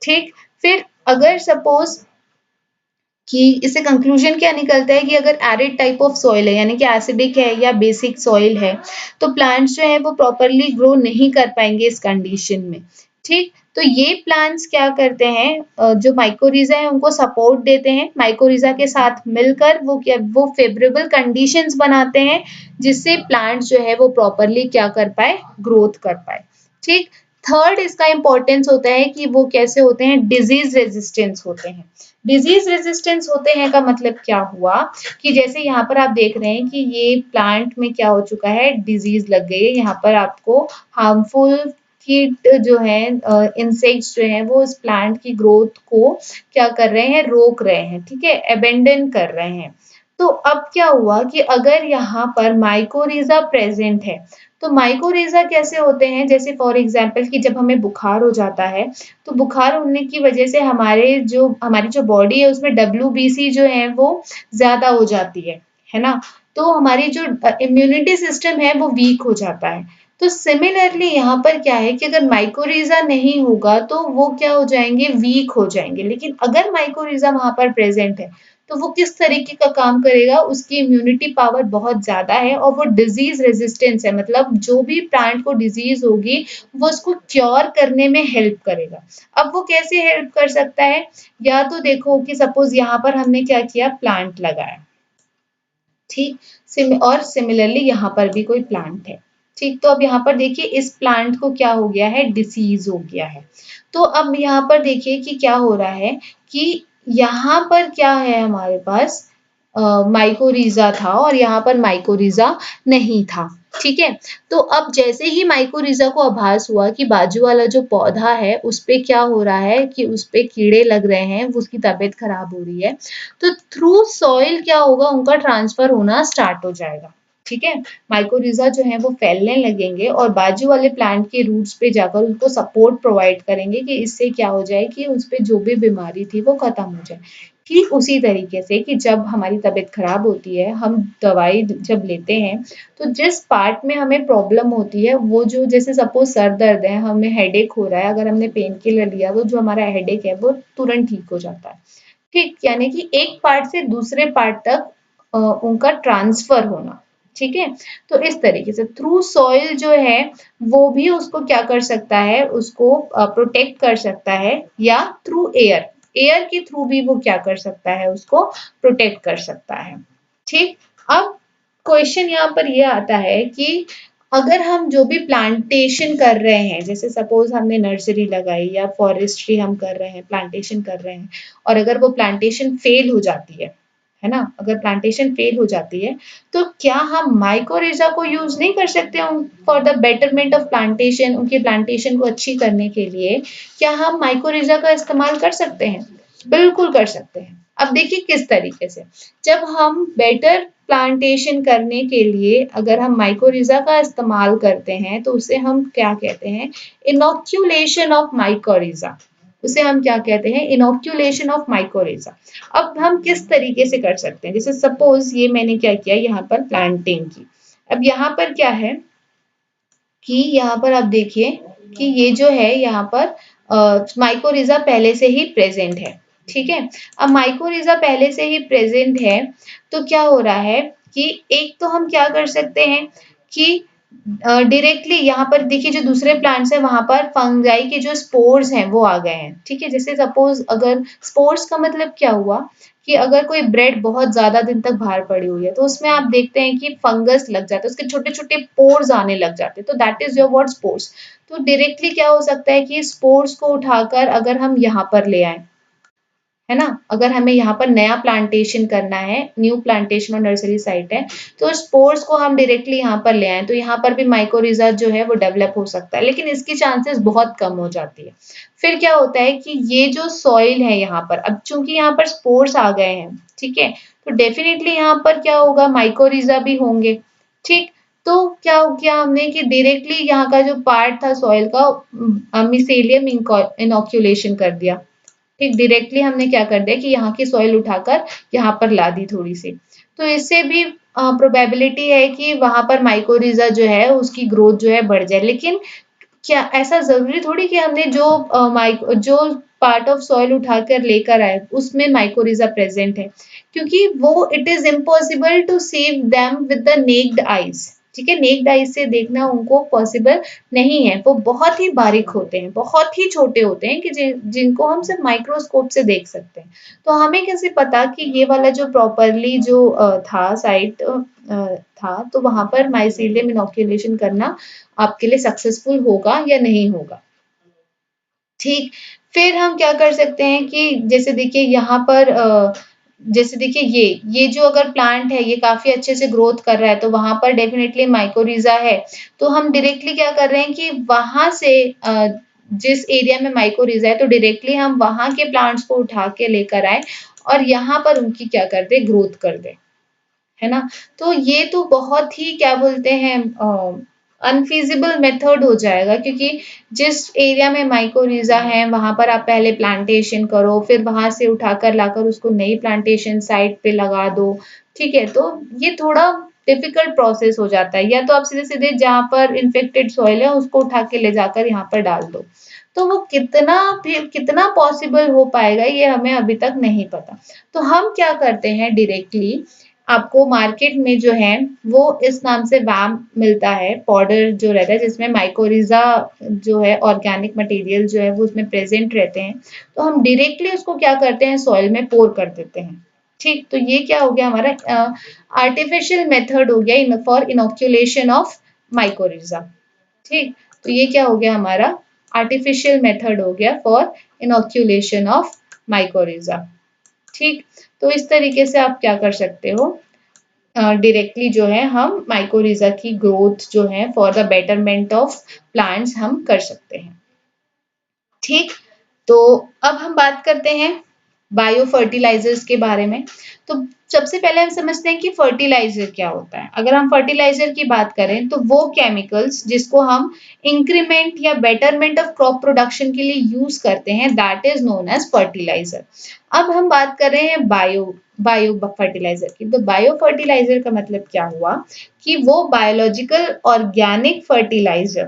ठीक, फिर अगर सपोज कि इससे कंक्लूजन क्या निकलता है कि अगर एरिड टाइप ऑफ सॉइल है, यानी कि एसिडिक है या बेसिक सॉइल है, तो प्लांट्स जो है वो प्रॉपरली ग्रो नहीं कर पाएंगे इस कंडीशन में। ठीक, तो ये प्लांट्स क्या करते हैं, जो माइकोरिजा है उनको सपोर्ट देते हैं, माइकोरिजा के साथ मिलकर वो फेवरेबल कंडीशंस बनाते हैं जिससे प्लांट्स जो है वो प्रॉपरली क्या कर पाए, ग्रोथ कर पाए। ठीक, थर्ड इसका इंपॉर्टेंस होता है कि वो कैसे होते हैं, डिजीज रेजिस्टेंस होते हैं। डिजीज रेजिस्टेंस होते हैं का मतलब क्या हुआ कि जैसे यहाँ पर आप देख रहे हैं कि ये प्लांट में क्या हो चुका है, डिजीज लग गई है। यहाँ पर आपको हार्मफुल कीट जो है, इंसेक्ट्स जो हैं वो इस प्लांट की ग्रोथ को क्या कर रहे हैं, रोक रहे हैं। ठीक है, अबेंडन कर रहे हैं। तो अब क्या हुआ कि अगर यहाँ पर माइकोरिजा प्रेजेंट है, तो माइकोरिजा कैसे होते हैं, जैसे फॉर एग्जाम्पल कि जब हमें बुखार हो जाता है, तो बुखार होने की वजह से हमारी जो बॉडी है उसमें WBC जो है वो ज्यादा हो जाती है ना। तो हमारी जो इम्यूनिटी सिस्टम है वो वीक हो जाता है। तो सिमिलरली यहाँ पर क्या है कि अगर माइकोरिजा नहीं होगा तो वो क्या हो जाएंगे, वीक हो जाएंगे। लेकिन अगर माइकोरिजा वहां पर प्रेजेंट है तो वो किस तरीके का काम करेगा, उसकी इम्यूनिटी पावर बहुत ज्यादा है और वो डिजीज रेजिस्टेंस है, मतलब जो भी प्लांट को डिजीज होगी वो उसको क्योर करने में हेल्प करेगा। अब वो कैसे हेल्प कर सकता है, या तो देखो कि सपोज यहाँ पर हमने क्या किया, प्लांट लगाया। ठीक, और सिमिलरली यहाँ पर भी कोई प्लांट है। ठीक, तो अब यहाँ पर देखिए इस प्लांट को क्या हो गया है, डिसीज हो गया है। तो अब यहाँ पर देखिए कि क्या हो रहा है कि यहाँ पर क्या है हमारे पास, माइकोरिजा था और यहाँ पर माइकोरिजा नहीं था। ठीक है, तो अब जैसे ही माइकोरिजा को आभास हुआ कि बाजू वाला जो पौधा है उस पे क्या हो रहा है कि उस पे कीड़े लग रहे हैं, उसकी तबीयत खराब हो रही है, तो थ्रू सॉइल क्या होगा, उनका ट्रांसफर होना स्टार्ट हो जाएगा। ठीक है, माइकोरिजा जो है वो फैलने लगेंगे और बाजू वाले प्लांट के रूट्स पे जाकर उनको सपोर्ट प्रोवाइड करेंगे कि इससे क्या हो जाए कि उस पे जो भी बीमारी थी वो खत्म हो जाए। ठीक उसी तरीके से कि जब हमारी तबीयत खराब होती है, हम दवाई जब लेते हैं, तो जिस पार्ट में हमें प्रॉब्लम होती है वो जो, जैसे सपोज सर दर्द है, हमें हेडेक हो रहा है, अगर हमने पेन किलर लिया तो जो हमारा हेडेक है वो तुरंत ठीक हो जाता है। ठीक, यानी कि एक पार्ट से दूसरे पार्ट तक उनका ट्रांसफर होना। ठीक है, तो इस तरीके से थ्रू सॉइल जो है वो भी उसको क्या कर सकता है, उसको प्रोटेक्ट कर सकता है, या थ्रू एयर, एयर के थ्रू भी वो क्या कर सकता है, उसको प्रोटेक्ट कर सकता है। ठीक, अब क्वेश्चन यहाँ पर ये आता है कि अगर हम जो भी प्लांटेशन कर रहे हैं, जैसे सपोज हमने नर्सरी लगाई या फॉरेस्ट्री हम कर रहे हैं, प्लांटेशन कर रहे हैं, और अगर वो प्लांटेशन फेल हो जाती है ना, अगर प्लांटेशन फेल हो जाती है तो क्या हम माइकोरिजा को यूज नहीं कर सकते for the betterment of plantation, उनकी प्लांटेशन को अच्छी करने के लिए क्या हम माइकोरिजा का इस्तेमाल कर सकते हैं? बिल्कुल कर सकते हैं। अब देखिए किस तरीके से, जब हम बेटर प्लांटेशन करने के लिए अगर हम माइकोरिजा का इस्तेमाल करते हैं तो उसे हम क्या कहते हैं, इनोक्यूलेशन ऑफ माइकोरिजा। उसे हम क्या कहते हैं, इनोक्यूलेशन ऑफ माइकोरिजा। अब हम किस तरीके से कर सकते हैं, जैसे सपोज ये मैंने क्या किया, यहाँ पर प्लांटिंग की। अब यहाँ पर क्या है कि यहाँ पर आप देखिए कि ये जो है यहाँ पर माइकोरिजा पहले से ही प्रेजेंट है। ठीक है, अब माइकोरिजा पहले से ही प्रेजेंट है तो क्या हो रहा है कि एक तो हम क्या कर सकते हैं कि डायरेक्टली यहाँ पर देखिए जो दूसरे प्लांट्स हैं वहां पर फंगाई के जो स्पोर्स हैं वो आ गए हैं। ठीक है, जैसे सपोज अगर स्पोर्स का मतलब क्या हुआ कि अगर कोई ब्रेड बहुत ज्यादा दिन तक बाहर पड़ी हुई है तो उसमें आप देखते हैं कि फंगस लग जाता है, उसके छोटे छोटे पोर्स आने लग जाते हैं, तो that is your what, spores. तो डायरेक्टली क्या हो सकता है कि स्पोर्स को उठाकर अगर हम यहाँ पर ले आए, है ना। अगर हमें यहाँ पर नया प्लांटेशन करना है, न्यू प्लांटेशन और नर्सरी साइट है, तो स्पोर्स को हम डायरेक्टली यहाँ पर ले आए तो यहाँ पर भी माइकोरिजा जो है वो डेवलप हो सकता है, लेकिन इसकी चांसेस बहुत कम हो जाती है। फिर क्या होता है कि ये जो सॉइल है यहाँ पर, अब चूंकि यहाँ पर स्पोर्स आ गए हैं, ठीक है, तो डेफिनेटली यहाँ पर क्या होगा, माइकोरिजा भी होंगे। ठीक, तो क्या हो गया हमने कि डायरेक्टली यहाँ का जो पार्ट था सॉइल का मिसेलियम इनॉक्यूलेशन कर दिया। ठीक, डायरेक्टली हमने क्या कर दिया कि यहाँ की सॉइल उठाकर यहाँ पर ला दी थोड़ी सी, तो इससे भी प्रोबेबिलिटी है कि वहां पर माइकोरिजा जो है उसकी ग्रोथ जो है बढ़ जाए। लेकिन क्या ऐसा जरूरी थोड़ी कि हमने जो पार्ट ऑफ सॉइल उठाकर लेकर आए उसमें माइकोरिजा प्रेजेंट है, क्योंकि वो it is impossible to see them with the naked eyes. ठीक है, नेक्ड आईज से देखना उनको पॉसिबल नहीं है, वो बहुत ही बारीक होते हैं, बहुत ही छोटे होते हैं कि जिनको हम सिर्फ माइक्रोस्कोप से देख सकते हैं। तो हमें कैसे पता कि ये वाला जो प्रॉपरली जो था साइट था, तो वहां पर माइसीलियम इनोक्यूलेशन करना आपके लिए सक्सेसफुल होगा या नहीं होगा। ठीक, फिर हम क्या कर सकते हैं कि जैसे देखिए यहाँ पर जैसे देखिए ये जो अगर प्लांट है ये काफी अच्छे से ग्रोथ कर रहा है, तो वहां पर डेफिनेटली माइकोरिजा है। तो हम डायरेक्टली क्या कर रहे हैं कि वहां से जिस एरिया में माइकोरिजा है तो डायरेक्टली हम वहां के प्लांट्स को उठा के लेकर आए और यहाँ पर उनकी क्या कर दे, ग्रोथ कर दे, है ना। तो ये तो बहुत ही क्या बोलते हैं अनफीजिबल मेथड हो जाएगा, क्योंकि जिस एरिया में माइकोरिजा है वहां पर आप पहले प्लांटेशन करो, फिर वहां से उठाकर लाकर उसको नई प्लांटेशन साइट पे लगा दो। ठीक है, तो ये थोड़ा डिफिकल्ट प्रोसेस हो जाता है। या तो आप सीधे सीधे जहाँ पर इन्फेक्टेड सॉइल है उसको उठा के ले जाकर यहाँ पर डाल दो, तो वो कितना पॉसिबल हो पाएगा ये हमें अभी तक नहीं पता। तो हम क्या करते हैं, डायरेक्टली आपको मार्केट में जो है वो इस नाम से वैम मिलता है, पाउडर जो रहता है जिसमें माइकोरिजा जो है ऑर्गेनिक मटेरियल जो है वो उसमें प्रेजेंट रहते हैं। तो हम डायरेक्टली उसको क्या करते हैं, सॉइल में पोर कर देते हैं। ठीक, तो ये क्या हो गया हमारा आर्टिफिशियल मेथड हो गया फॉर इनोक्यूलेशन ऑफ माइकोरिजा। ठीक, तो ये क्या हो गया हमारा आर्टिफिशियल मेथड हो गया फॉर इनोक्यूलेशन ऑफ माइकोरिजा। ठीक, तो इस तरीके से आप क्या कर सकते हो, डायरेक्टली जो है हम माइकोरिजा की ग्रोथ जो है for the betterment of plants हम कर सकते हैं। ठीक, तो अब हम बात करते हैं बायो फर्टिलाइजर्स के बारे में। तो सबसे पहले हम समझते हैं कि फर्टिलाइजर क्या होता है। अगर हम फर्टिलाइजर की बात करें तो वो केमिकल्स जिसको हम इंक्रीमेंट या बेटरमेंट ऑफ क्रॉप प्रोडक्शन के लिए यूज करते हैं, that is known as fertilizer. अब हम बात कर रहे हैं बायो फर्टिलाइजर की। तो बायो फर्टिलाइजर का मतलब क्या हुआ कि वो बायोलॉजिकल ऑर्गेनिक फर्टिलाइजर,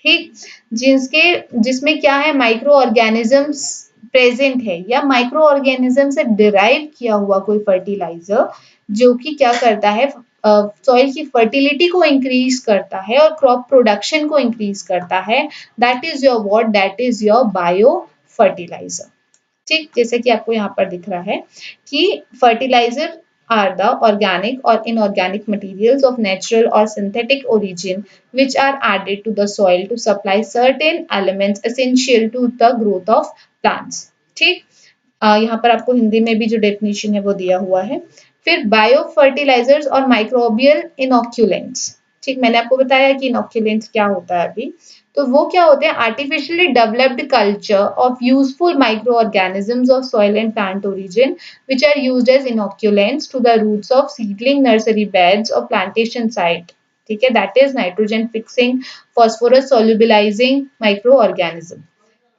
ठीक, जिसमें क्या है, माइक्रो ऑर्गेनिजम्स प्रेजेंट है या माइक्रो ऑर्गेनिज्म से डिराइव किया हुआ कोई फर्टिलाइजर जो कि क्या करता है, सॉइल की फर्टिलिटी को इंक्रीज करता है और क्रॉप प्रोडक्शन को इंक्रीज करता है। That is your bio fertilizer. ठीक, जैसे कि आपको यहाँ पर दिख रहा है कि fertiliser are the organic or inorganic materials of natural or synthetic origin which are added to the soil to supply certain elements essential to the growth of plants। ठीक, यहाँ पर आपको हिंदी में भी जो डेफिनेशन है वो दिया हुआ है। फिर बायो फर्टिलाइजर्स और माइक्रोबियल इनोक्यूलेंट्स। ठीक, मैंने आपको बताया कि इनोक्यूलेंट्स क्या होता है अभी। तो वो क्या होते हैं, artificially developed culture of useful micro organisms of soil and plant origin which are used as inoculants to the roots of seedling nursery beds or plantation site। ठीक है, that is nitrogen fixing phosphorus solubilizing microorganism.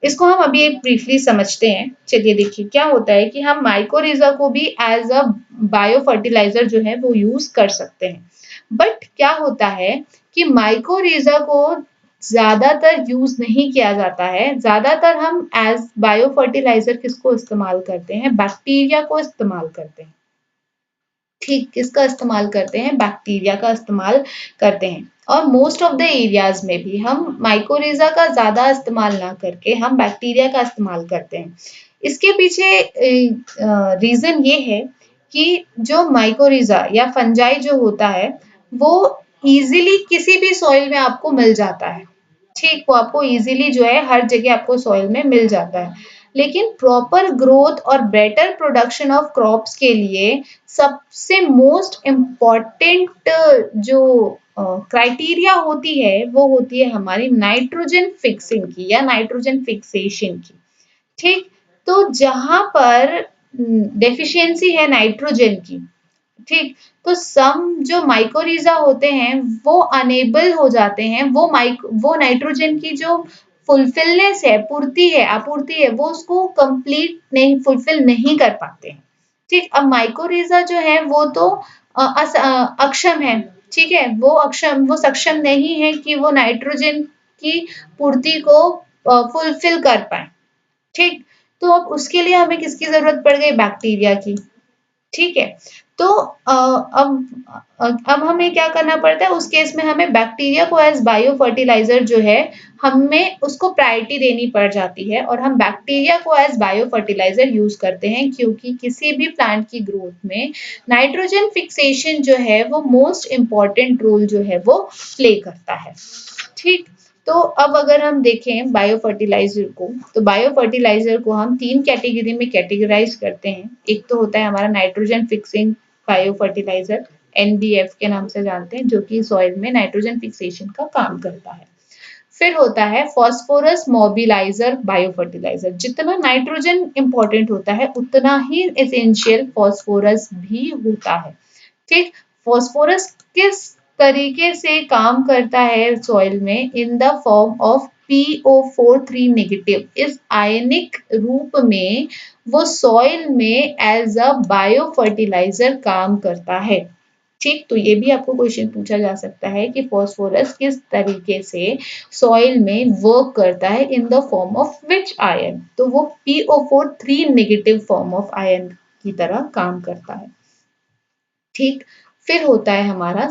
इसको हम अभी एक briefly समझते हैं। चलिए देखिए क्या होता है कि हम माइकोरिजा को भी एज अ बायो फर्टिलाइजर जो है वो यूज कर सकते हैं। बट क्या होता है कि माइकोरिजा को ज्यादातर यूज नहीं किया जाता है। ज्यादातर हम एज बायो फर्टिलाइजर किसको इस्तेमाल करते हैं, बैक्टीरिया को इस्तेमाल करते हैं। ठीक, किसका इस्तेमाल करते हैं, बैक्टीरिया का इस्तेमाल करते हैं। और मोस्ट ऑफ द एरियाज में भी हम माइकोरिजा का ज्यादा इस्तेमाल ना करके हम बैक्टीरिया का इस्तेमाल करते हैं। इसके पीछे रीजन ये है कि जो माइकोरिजा या फंजाई जो होता है वो इजीली किसी भी सॉइल में आपको मिल जाता है। ठीक, वो आपको इजीली जो है हर जगह आपको सॉइल में मिल जाता है। लेकिन प्रॉपर ग्रोथ और बेटर प्रोडक्शन ऑफ क्रॉप्स के लिए सबसे मोस्ट इम्पॉर्टेंट जो क्राइटेरिया होती है वो होती है हमारी नाइट्रोजन फिक्सिंग की या नाइट्रोजन फिक्सेशन की। ठीक, तो जहां पर डेफिशिएंसी है नाइट्रोजन की, ठीक, तो सम जो माइकोरिजा होते हैं वो अनेबल हो जाते हैं, वो नाइट्रोजन की जो फुलफिलनेस है, पूर्ति है, आपूर्ति है, वो उसको कंप्लीट नहीं, फुलफिल नहीं कर पाते हैं। ठीक, अब माइकोरिजा जो है वो तो अक्षम है, ठीक है, वो सक्षम नहीं है कि वो नाइट्रोजन की पूर्ति को फुलफिल कर पाए। ठीक, तो अब उसके लिए हमें किसकी जरूरत पड़ गई? बैक्टीरिया की। ठीक है, तो अब हमें क्या करना पड़ता है उस केस में? हमें बैक्टीरिया को एज बायो फर्टिलाइजर जो है, हमें उसको प्रायोरिटी देनी पड़ जाती है और हम बैक्टीरिया को एज बायो फर्टिलाइजर यूज करते हैं, क्योंकि किसी भी प्लांट की ग्रोथ में नाइट्रोजन फिक्सेशन जो है वो मोस्ट इम्पॉर्टेंट रोल जो है वो प्ले करता है। ठीक, तो अब अगर हम देखें बायो फर्टिलाइजर को, तो बायो फर्टिलाइजर को हम 3 कैटेगरी में कैटेगराइज करते हैं। एक तो होता है हमारा nitrogen fixing bio fertilizer, NBF के नाम से जानते हैं, जो कि सॉइल में नाइट्रोजन फिक्सेशन का काम करता है। फिर होता है फॉस्फोरस मोबिलाइजर बायो फर्टिलाइजर। जितना नाइट्रोजन इंपॉर्टेंट होता है उतना ही एसेंशियल फॉस्फोरस भी होता है। ठीक, फॉस्फोरस किस तरीके से काम करता है सॉइल में? इन the form of PO4 negative, इस आयनिक रूप में वो सॉइल में एज अ बायो फर्टिलाइजर काम करता है। ठीक, तो ये भी आपको क्वेश्चन पूछा जा सकता है कि फॉस्फोरस किस तरीके से सॉइल में वर्क करता है, इन the form of which ion? तो वो PO4 negative form of ion की तरह काम करता है। ठीक, फिर होता है हमारा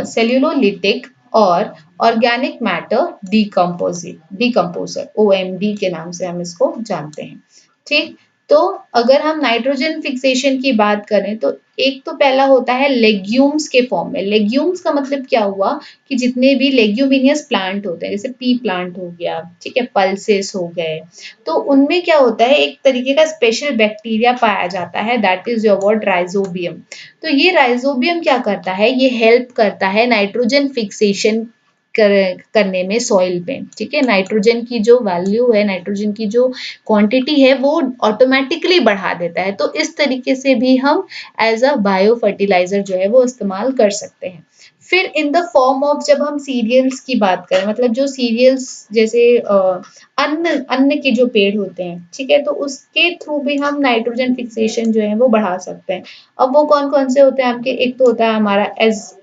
सेल्यूलोलिटिक और ऑर्गेनिक मैटर डिकम्पोजर, OMD के नाम से हम इसको जानते हैं। ठीक, तो अगर हम नाइट्रोजन फिक्सेशन की बात करें तो एक तो पहला होता है लेग्यूम्स के फॉर्म में। लेग्यूम्स का मतलब क्या हुआ कि जितने भी लेग्यूमिनियस प्लांट होते हैं, जैसे पी प्लांट हो गया, ठीक है, पल्सेस हो गए, तो उनमें क्या होता है, एक तरीके का स्पेशल बैक्टीरिया पाया जाता है, that is your word rhizobium. तो ये राइजोबियम क्या करता है? ये हेल्प करता है नाइट्रोजन फिक्सेशन करने में सॉइल पे। ठीक है, नाइट्रोजन की जो वैल्यू है, नाइट्रोजन की जो क्वांटिटी है वो ऑटोमेटिकली बढ़ा देता है। तो इस तरीके से भी हम एज अ बायो फर्टिलाइजर जो है वो इस्तेमाल कर सकते हैं। फिर इन द फॉर्म ऑफ, जब हम सीरियल्स की बात करें, मतलब जो सीरियल्स जैसे अन्न अन्न के जो पेड़ होते हैं, ठीक है, तो उसके थ्रू भी हम नाइट्रोजन फिक्सेशन जो है वो बढ़ा सकते हैं। अब वो कौन कौन से होते हैं आपके? एक तो होता है हमारा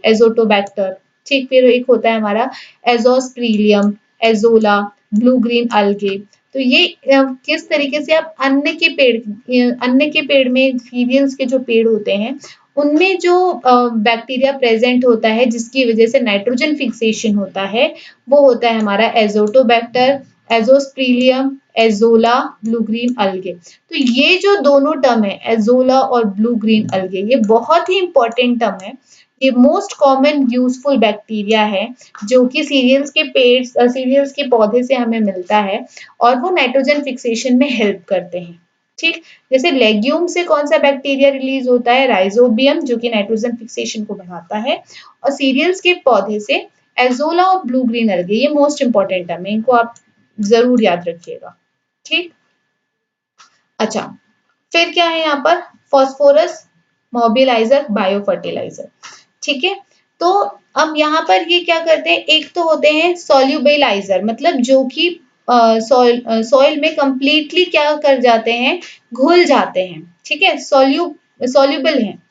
एजोटोबैक्टर, ठीक, फिर एक होता है हमारा एजोस्प्रिलियम, एजोला, ब्लू ग्रीन अल्गे। तो ये किस तरीके से आप अन्न के पेड़ में सीरियल्स के जो पेड़ होते हैं उनमें जो बैक्टीरिया प्रेजेंट होता है जिसकी वजह से नाइट्रोजन फिक्सेशन होता है, वो होता है हमारा Azotobacter, Azospirillum, Azolla, blue green algae. तो ये जो दोनों टर्म है, एजोला और ब्लू ग्रीन अल्गे, ये बहुत ही इंपॉर्टेंट टर्म है। ये मोस्ट कॉमन यूजफुल बैक्टीरिया है जो कि सीरियल्स के पौधे से हमें मिलता है और वो नाइट्रोजन फिक्सेशन में हेल्प करते हैं। ठीक, जैसे लेग्यूम से कौन सा बैक्टीरिया रिलीज होता है? राइजोबियम, जो कि नाइट्रोजन फिक्सेशन को बढ़ाता है, और सीरियल्स के पौधे से एजोला और ब्लू ग्रीन अल्गे। ये मोस्ट इंपॉर्टेंट टर्म है, इनको आप जरूर याद रखिएगा। ठीक, अच्छा, फिर क्या है यहाँ पर? Phosphorus mobilizer bio fertilizer. ठीक है, तो अब यहाँ पर ये क्या करते हैं? एक तो होते हैं सोल्यूबलाइजर, मतलब जो कि सॉइल में कंप्लीटली क्या कर जाते हैं? घुल जाते हैं। ठीक है, सोल्यूबल हैं।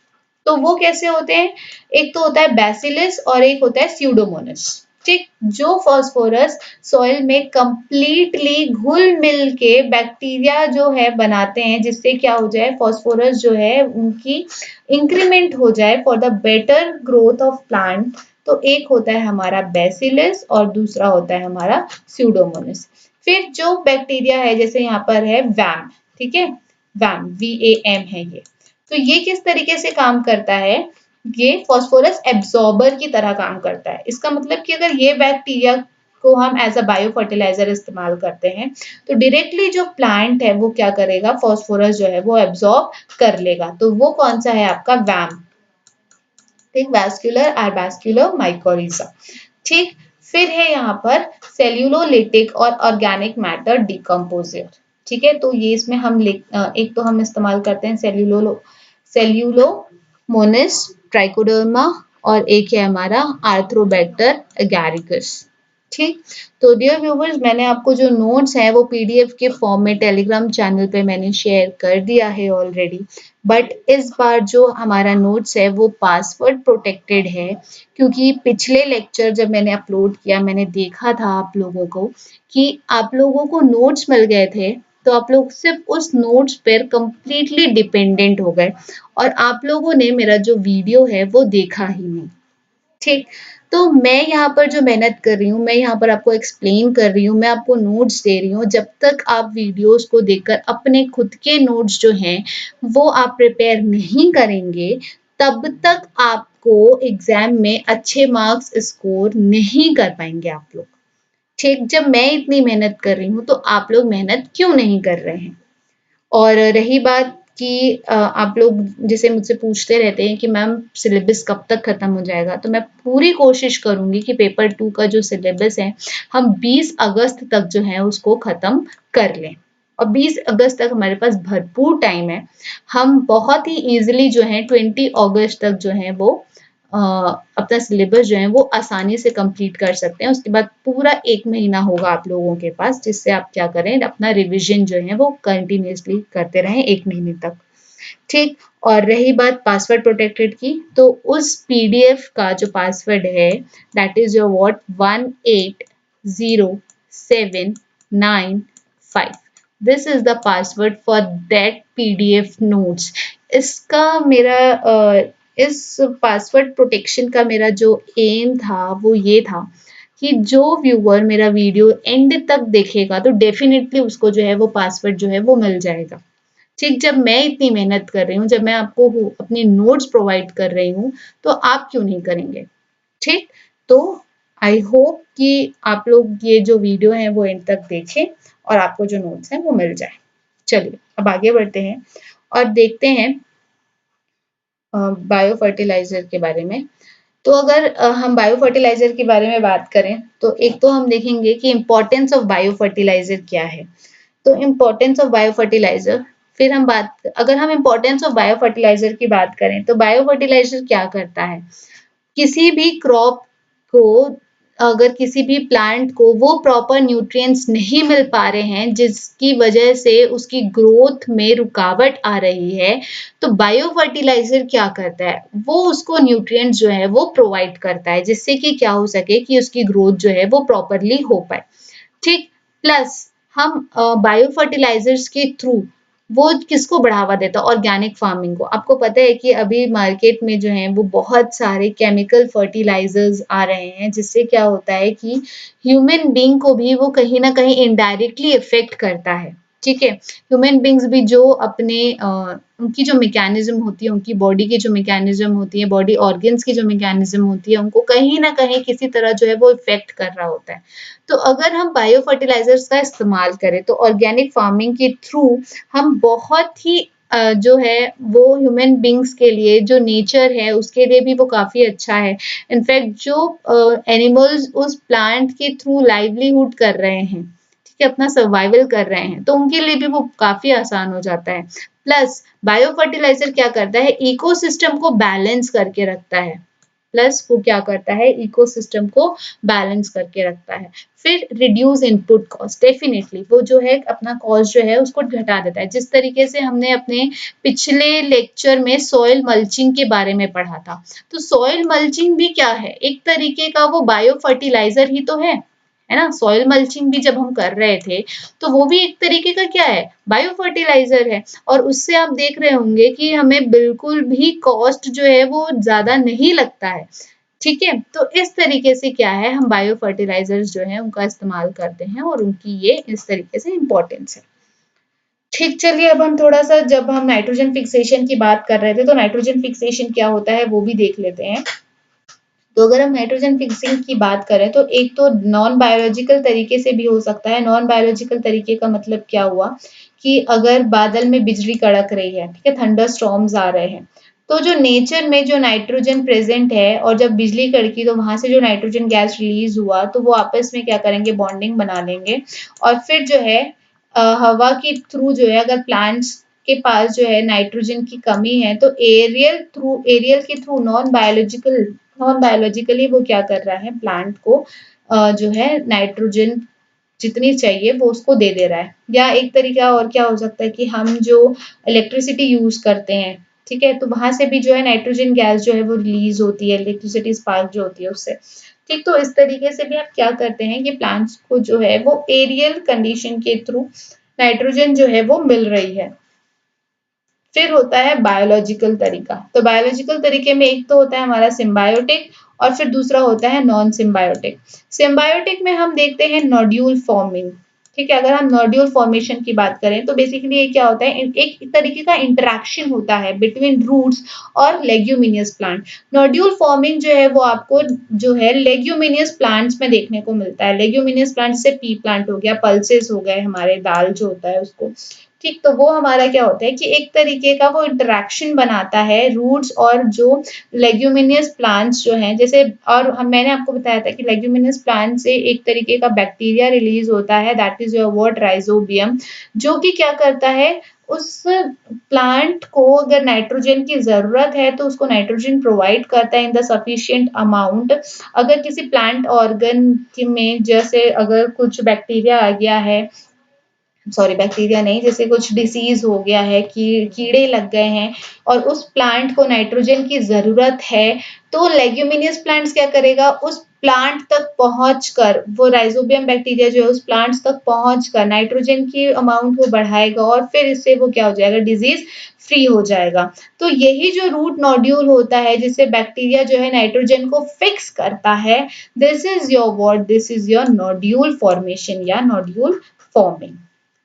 तो वो कैसे होते हैं? एक तो होता है बैसिलस और एक होता है स्यूडोमोनास। ठीक, जो फॉस्फोरस सॉइल में कंप्लीटली घुल मिल के बैक्टीरिया जो है बनाते हैं, जिससे क्या हो जाए, फॉस्फोरस जो है उनकी इंक्रीमेंट हो जाए for the better growth of plant. तो एक होता है हमारा बैसिलस और दूसरा होता है हमारा स्यूडोमोनास। फिर जो बैक्टीरिया है, जैसे यहाँ पर है वैम, ठीक है, वैम, VAM है ये। तो ये किस तरीके से काम करता है? ये फॉस्फोरस एब्जॉर्बर की तरह काम करता है। इसका मतलब कि अगर ये बैक्टीरिया को हम एज अ बायो फर्टिलाइजर इस्तेमाल करते हैं, तो डायरेक्टली जो प्लांट है वो क्या करेगा, फॉस्फोरस जो है वो एब्जॉर्ब कर लेगा। तो वो कौन सा है आपका वैम, ठीक, वैस्कुलर आर्बैस्कुलर माइकोरिज़ा। ठीक, फिर है यहाँ पर सेल्यूलोलिटिक और ऑर्गेनिक मैटर डिकम्पोजर। ठीक है, तो ये इसमें हम एक तो हम इस्तेमाल करते हैं सेल्यूलोमोनस ट्राइकोडर्मा, और एक है हमारा आर्थ्रोबैक्टर एगारिकस। ठीक, तो डियर व्यूवर्स, मैंने आपको जो नोट्स हैं वो पीडीएफ के फॉर्म में टेलीग्राम चैनल पे मैंने शेयर कर दिया है ऑलरेडी, बट इस बार जो हमारा नोट्स है वो पासवर्ड प्रोटेक्टेड है, क्योंकि पिछले लेक्चर जब मैंने अपलोड किया मैंने देखा था आप लोगों को कि आप लोगों को नोट्स मिल गए थे, तो आप लोग सिर्फ उस नोट्स पर कंप्लीटली डिपेंडेंट हो गए और आप लोगों ने मेरा जो वीडियो है वो देखा ही नहीं। ठीक, तो मैं यहाँ पर जो मेहनत कर रही हूँ, मैं यहाँ पर आपको एक्सप्लेन कर रही हूँ, मैं आपको नोट्स दे रही हूँ। जब तक आप वीडियोस को देखकर अपने खुद के नोट्स जो हैं वो आप प्रिपेयर नहीं करेंगे, तब तक आपको एग्जाम में अच्छे मार्क्स स्कोर नहीं कर पाएंगे आप लोग। ठीक, जब मैं इतनी मेहनत कर रही हूँ तो आप लोग मेहनत क्यों नहीं कर रहे हैं? और रही बात कि आप लोग जैसे मुझसे पूछते रहते हैं कि मैम सिलेबस कब तक खत्म हो जाएगा, तो मैं पूरी कोशिश करूंगी कि पेपर 2 का जो सिलेबस है हम 20 अगस्त तक जो है उसको खत्म कर लें। और 20 अगस्त तक हमारे पास भरपूर टाइम है, हम बहुत ही इजीली जो है 20 अगस्त तक जो है वो अपना सिलेबस जो है वो आसानी से कंप्लीट कर सकते हैं। उसके बाद पूरा 1 महीना होगा आप लोगों के पास, जिससे आप क्या करें, अपना रिविजन जो है वो कंटिन्यूअसली करते रहें 1 महीने तक। ठीक, और रही बात पासवर्ड प्रोटेक्टेड की, तो उस पीडीएफ का जो पासवर्ड है that is your what 180795, this is the password for that PDF notes. इसका मेरा इस पासवर्ड प्रोटेक्शन का मेरा जो एम था वो ये था कि जो व्यूअर मेरा वीडियो एंड तक देखेगा तो डेफिनेटली उसको जो है वो पासवर्ड जो है वो मिल जाएगा। ठीक, जब मैं इतनी मेहनत कर रही हूँ, जब मैं आपको अपने नोट्स प्रोवाइड कर रही हूँ, तो आप क्यों नहीं करेंगे? ठीक, तो आई होप कि आप लोग ये जो वीडियो है वो एंड तक देखें और आपको जो नोट्स हैं वो मिल जाए। चलिए अब आगे बढ़ते हैं और देखते हैं बायो फर्टिलाइजर के बारे में। तो अगर हम बायो फर्टिलाइजर के बारे में बात करें तो एक तो हम देखेंगे कि इम्पोर्टेंस ऑफ बायो फर्टिलाइजर क्या है। तो इम्पोर्टेंस ऑफ बायो फर्टिलाइजर, फिर हम बात, अगर हम इम्पोर्टेंस ऑफ बायो फर्टिलाइजर की बात करें तो बायो फर्टिलाइजर क्या करता है, किसी भी क्रॉप को, अगर किसी भी प्लांट को वो प्रॉपर न्यूट्रिएंट्स नहीं मिल पा रहे हैं जिसकी वजह से उसकी ग्रोथ में रुकावट आ रही है, तो बायो फर्टिलाइजर क्या करता है, वो उसको न्यूट्रिएंट्स जो है वो प्रोवाइड करता है जिससे कि क्या हो सके कि उसकी ग्रोथ जो है वो प्रॉपरली हो पाए। ठीक, प्लस हम बायो फर्टिलाइजर्स के थ्रू वो किसको बढ़ावा देता है, ऑर्गेनिक फार्मिंग को। आपको पता है कि अभी मार्केट में जो है वो बहुत सारे केमिकल फर्टिलाइजर्स आ रहे हैं जिससे क्या होता है कि ह्यूमन बीइंग को भी वो कहीं ना कहीं इनडायरेक्टली इफेक्ट करता है। ठीक है, ह्यूमन बींग्स भी जो अपने उनकी जो मैकेनिज्म होती है, उनकी बॉडी की जो मैकेनिज्म होती है, बॉडी ऑर्गन्स की जो मैकेनिज्म होती है, उनको कहीं ना कहीं किसी तरह जो है वो इफेक्ट कर रहा होता है। तो अगर हम बायो फर्टिलाइजर्स का इस्तेमाल करें तो ऑर्गेनिक फार्मिंग के थ्रू हम बहुत ही जो है वो ह्यूमन बींग्स के लिए, जो नेचर है उसके लिए भी वो काफ़ी अच्छा है। इनफैक्ट जो एनिमल्स उस प्लांट के थ्रू लाइवलीहुड कर रहे हैं, ठीक है, अपना सर्वाइवल कर रहे हैं, तो उनके लिए भी वो काफ़ी आसान हो जाता है। प्लस बायो फर्टिलाइजर क्या करता है, इकोसिस्टम को बैलेंस करके रखता है। प्लस वो क्या करता है, इकोसिस्टम को बैलेंस करके रखता है। फिर रिड्यूस इनपुट कॉस्ट, डेफिनेटली वो जो है अपना कॉस्ट जो है उसको घटा देता है। जिस तरीके से हमने अपने पिछले लेक्चर में सॉइल मल्चिंग के बारे में पढ़ा था, तो सॉइल मल्चिंग भी क्या है, एक तरीके का वो बायो फर्टिलाइजर ही तो है ना। सॉइल मल्चिंग भी जब हम कर रहे थे तो वो भी एक तरीके का क्या है, बायो फर्टिलाइजर है। और उससे आप देख रहे होंगे कि हमें बिल्कुल भी कॉस्ट जो है वो ज्यादा नहीं लगता है। ठीक है, तो इस तरीके से क्या है, हम बायो फर्टिलाइजर्स जो है उनका इस्तेमाल करते हैं और उनकी ये इस तरीके से इम्पोर्टेंस है। ठीक, चलिए अब हम थोड़ा सा, जब हम नाइट्रोजन फिक्सेशन की बात कर रहे थे तो नाइट्रोजन फिक्सेशन क्या होता है वो भी देख लेते हैं। तो अगर हम नाइट्रोजन फिक्सिंग की बात करें तो एक तो नॉन बायोलॉजिकल तरीके से भी हो सकता है। नॉन बायोलॉजिकल तरीके का मतलब क्या हुआ कि अगर बादल में बिजली कड़क रही है, ठीक है, थंडर स्टॉर्म्स आ रहे हैं, तो जो नेचर में जो नाइट्रोजन प्रेजेंट है और जब बिजली कड़की तो वहां से जो नाइट्रोजन गैस रिलीज हुआ तो वो आपस में क्या करेंगे, बॉन्डिंग बना लेंगे और फिर जो है हवा के थ्रू जो है, अगर प्लांट्स के पास जो है नाइट्रोजन की कमी है तो एरियल के थ्रू नॉन बायोलॉजिकली वो क्या कर रहा है, प्लांट को जो है नाइट्रोजन जितनी चाहिए वो उसको दे रहा है। या एक तरीका और क्या हो सकता है कि हम जो इलेक्ट्रिसिटी यूज करते हैं, ठीक है, तो वहां से भी जो है नाइट्रोजन गैस जो है वो रिलीज होती है, इलेक्ट्रिसिटी स्पार्क जो होती है उससे। ठीक, तो इस तरीके से भी आप क्या करते हैं कि प्लांट्स को जो है वो एरियल कंडीशन के थ्रू नाइट्रोजन जो है वो मिल रही है। फिर होता है बायोलॉजिकल तरीका। तो बायोलॉजिकल तरीके में एक तो होता है हमारा सिम्बायोटिक और फिर दूसरा होता है नॉन सिम्बायोटिक। सिम्बायोटिक में हम देखते हैं नोड्यूल फॉर्मिंग। ठीक है, अगर हम नोड्यूल फॉर्मेशन की बात करें तो बेसिकली ये क्या होता है, एक तरीके का इंटरेक्शन होता है बिटवीन रूट्स और लेग्यूमिनियस प्लांट। नोड्यूल फॉर्मिंग जो है वो आपको जो है लेग्यूमिनियस प्लांट्स में देखने को मिलता है। लेग्यूमिनियस प्लांट से पी प्लांट हो गया, पल्सेस हो गए, हमारे दाल जो होता है उसको, ठीक, तो वो हमारा क्या होता है कि एक तरीके का वो इंटरेक्शन बनाता है रूट्स और जो लेग्यूमिनियस प्लांट्स जो हैं, जैसे और मैंने आपको बताया था कि लेग्यूमिनियस प्लांट से एक तरीके का बैक्टीरिया रिलीज होता है, that is your word rhizobium, जो कि क्या करता है, उस प्लांट को अगर नाइट्रोजन की जरूरत है तो उसको नाइट्रोजन प्रोवाइड करता है इन द सफिशिएंट अमाउंट। अगर किसी प्लांट ऑर्गन में जैसे अगर कुछ बैक्टीरिया आ गया है, सॉरी बैक्टीरिया नहीं, जैसे कुछ डिसीज हो गया है, कीड़े लग गए हैं और उस प्लांट को नाइट्रोजन की जरूरत है, तो लेग्यूमिनियस प्लांट्स क्या करेगा, उस प्लांट तक पहुंचकर वो राइजोबियम बैक्टीरिया जो है उस प्लांट्स तक पहुंचकर नाइट्रोजन की अमाउंट को बढ़ाएगा और फिर इससे वो क्या हो जाएगा, डिजीज फ्री हो जाएगा। तो यही जो रूट नोड्यूल होता है जिससे बैक्टीरिया जो है नाइट्रोजन को फिक्स करता है, this is your word, this is your nodule formation या नोड्यूल फॉर्मिंग।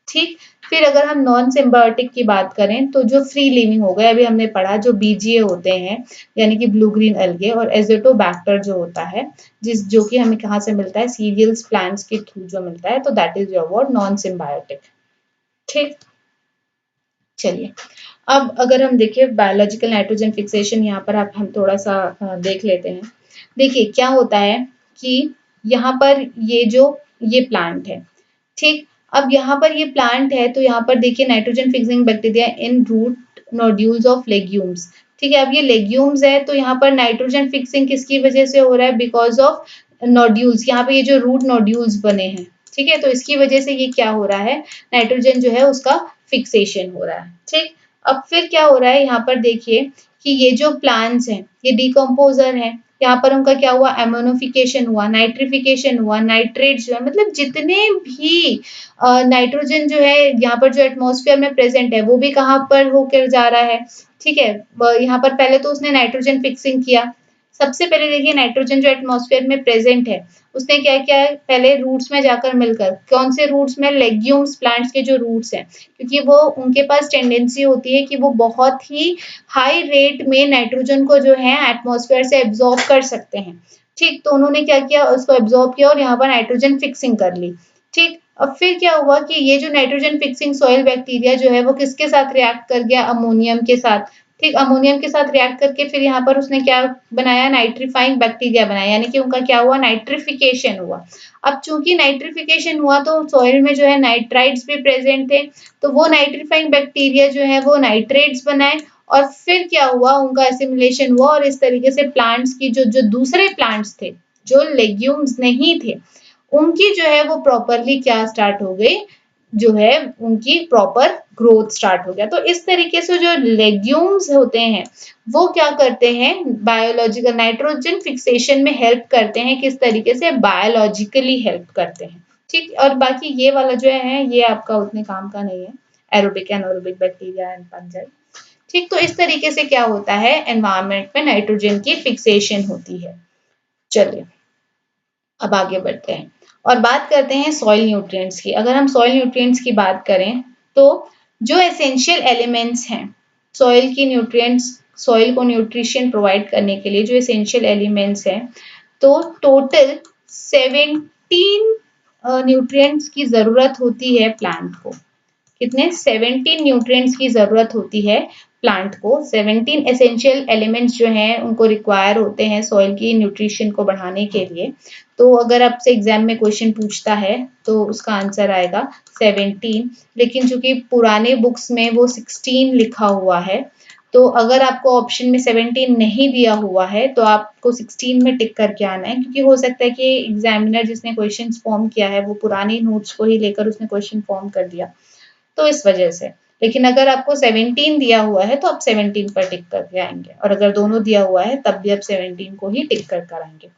ठीक, फिर अगर हम नॉन सिम्बायोटिक की बात करें तो जो फ्री लिविंग हो गए, अभी हमने पढ़ा, जो बीजीए होते हैं यानी कि ब्लू ग्रीन अलगे, और एजोटोबैक्टर जो होता है जो कि हमें कहाँ से मिलता है, सीरियल्स प्लांट्स के थ्रू जो मिलता है, तो that is your word non symbiotic. ठीक, चलिए अब अगर हम देखें बायोलॉजिकल नाइट्रोजन फिक्सेशन, यहाँ पर आप हम थोड़ा सा देख लेते हैं। देखिए क्या होता है कि यहाँ पर ये प्लांट है, ठीक, अब यहाँ पर ये प्लांट है तो यहाँ पर देखिए nitrogen fixing bacteria in root nodules of legumes. ठीक है, अब ये लेग्यूम्स है तो यहाँ पर नाइट्रोजन फिक्सिंग किसकी वजह से हो रहा है, बिकॉज ऑफ नोड्यूल्स, यहाँ पे ये जो रूट नोड्यूल्स बने हैं, ठीक है, तो इसकी वजह से ये क्या हो रहा है, नाइट्रोजन जो है उसका फिक्सेशन हो रहा है। ठीक, अब फिर क्या हो रहा है, यहाँ पर देखिए कि ये जो प्लांट्स हैं ये डिकम्पोजर हैं, यहाँ पर उनका क्या हुआ, एमोनिफिकेशन हुआ, नाइट्रिफिकेशन हुआ, नाइट्रेट जो है, मतलब जितने भी नाइट्रोजन जो है यहाँ पर जो एटमॉस्फेयर में प्रेजेंट है वो भी कहाँ पर होकर जा रहा है। ठीक है, यहाँ पर पहले तो उसने नाइट्रोजन फिक्सिंग किया। सबसे पहले देखिए नाइट्रोजन जो एटमॉस्फेयर में प्रेजेंट है उसने क्या किया, पहले रूट्स में जाकर मिलकर, कौन से रूट्स में, लेग्यूम्स प्लांट्स के जो रूट्स हैं, क्योंकि वो उनके पास टेंडेंसी होती है कि वो बहुत ही हाई रेट में नाइट्रोजन को जो है एटमॉस्फेयर से एब्जॉर्ब कर सकते हैं। ठीक, तो उन्होंने क्या किया, उसको एब्जॉर्ब किया और यहाँ पर नाइट्रोजन फिक्सिंग कर ली। ठीक, अब फिर क्या हुआ कि ये जो नाइट्रोजन फिक्सिंग सॉइल बैक्टीरिया जो है वो किसके साथ रिएक्ट कर गया, अमोनियम के साथ। ठीक, अमोनियम के साथ रिएक्ट करके फिर यहाँ पर उसने क्या बनाया, नाइट्रीफाइंग बैक्टीरिया बनाया, यानी कि उनका क्या हुआ, नाइट्रिफिकेशन हुआ। अब चूंकि नाइट्रिफिकेशन हुआ तो सॉइल में जो है नाइट्राइट्स भी प्रेजेंट थे, तो वो नाइट्रीफाइंग बैक्टीरिया जो है वो नाइट्रेट्स बनाए और फिर क्या हुआ, उनका एसिमिलेशन हुआ और इस तरीके से प्लांट्स की जो जो दूसरे प्लांट्स थे जो लेग्यूम्स नहीं थे उनकी जो है वो प्रॉपरली क्या स्टार्ट हो गई, जो है उनकी प्रॉपर ग्रोथ स्टार्ट हो गया। तो इस तरीके से जो लेग्यूम्स होते हैं वो क्या करते हैं, बायोलॉजिकल नाइट्रोजन फिक्सेशन में हेल्प करते हैं, किस तरीके से, बायोलॉजिकली हेल्प करते हैं। ठीक, और बाकी ये वाला जो है ये आपका उतने काम का नहीं है, aerobic anaerobic bacteria and fungi. ठीक, तो इस तरीके से क्या होता है, एनवायरनमेंट में नाइट्रोजन की फिक्सेशन होती है। चलिए अब आगे बढ़ते हैं और बात करते हैं सॉइल न्यूट्रिएंट्स की। अगर हम सॉइल न्यूट्रिएंट्स की बात करें तो जो एसेंशियल एलिमेंट्स हैं सॉइल की न्यूट्रिएंट्स सॉइल को न्यूट्रिशन प्रोवाइड करने के लिए जो एसेंशियल एलिमेंट्स हैं, तो टोटल 17 न्यूट्रिएंट्स की जरूरत होती है प्लांट को। कितने? 17 न्यूट्रिएंट्स की जरूरत होती है प्लांट को। 17 एसेंशियल एलिमेंट्स जो हैं उनको रिक्वायर होते हैं सॉइल की न्यूट्रिशन को बढ़ाने के लिए। तो अगर आपसे एग्जाम में क्वेश्चन पूछता है तो उसका आंसर आएगा 17, लेकिन चूंकि पुराने बुक्स में वो 16 लिखा हुआ है, तो अगर आपको ऑप्शन में 17 नहीं दिया हुआ है तो आपको 16 में टिक करके आना है, क्योंकि हो सकता है कि एग्जामिनर जिसने क्वेश्चन फॉर्म किया है वो पुराने नोट्स को ही लेकर उसने क्वेश्चन फॉर्म कर दिया, तो इस वजह से। लेकिन अगर आपको 17 दिया हुआ है तो आप 17 पर टिक करके आएंगे, और अगर दोनों दिया हुआ है तब भी आप 17 को ही टिक कर कर आएंगे।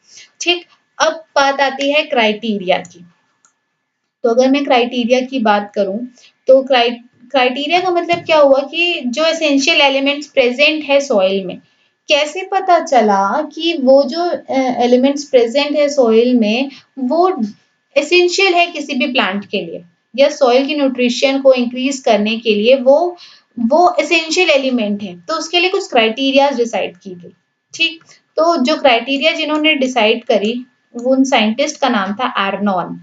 ठीक, अब बात आती है क्राइटेरिया की। तो अगर मैं क्राइटेरिया की बात करूं तो क्राइटेरिया का मतलब क्या हुआ कि जो एसेंशियल एलिमेंट्स प्रेजेंट है सॉइल में, कैसे पता चला कि वो जो एलिमेंट्स प्रेजेंट है सॉइल में वो एसेंशियल है किसी भी प्लांट के लिए, या सॉइल की न्यूट्रिशन को इंक्रीज करने के लिए वो एसेंशियल एलिमेंट है। तो उसके लिए कुछ क्राइटेरिया डिसाइड की गई। ठीक, तो जो क्राइटेरिया जिन्होंने डिसाइड करी वो उन साइंटिस्ट का नाम था एर्नॉन।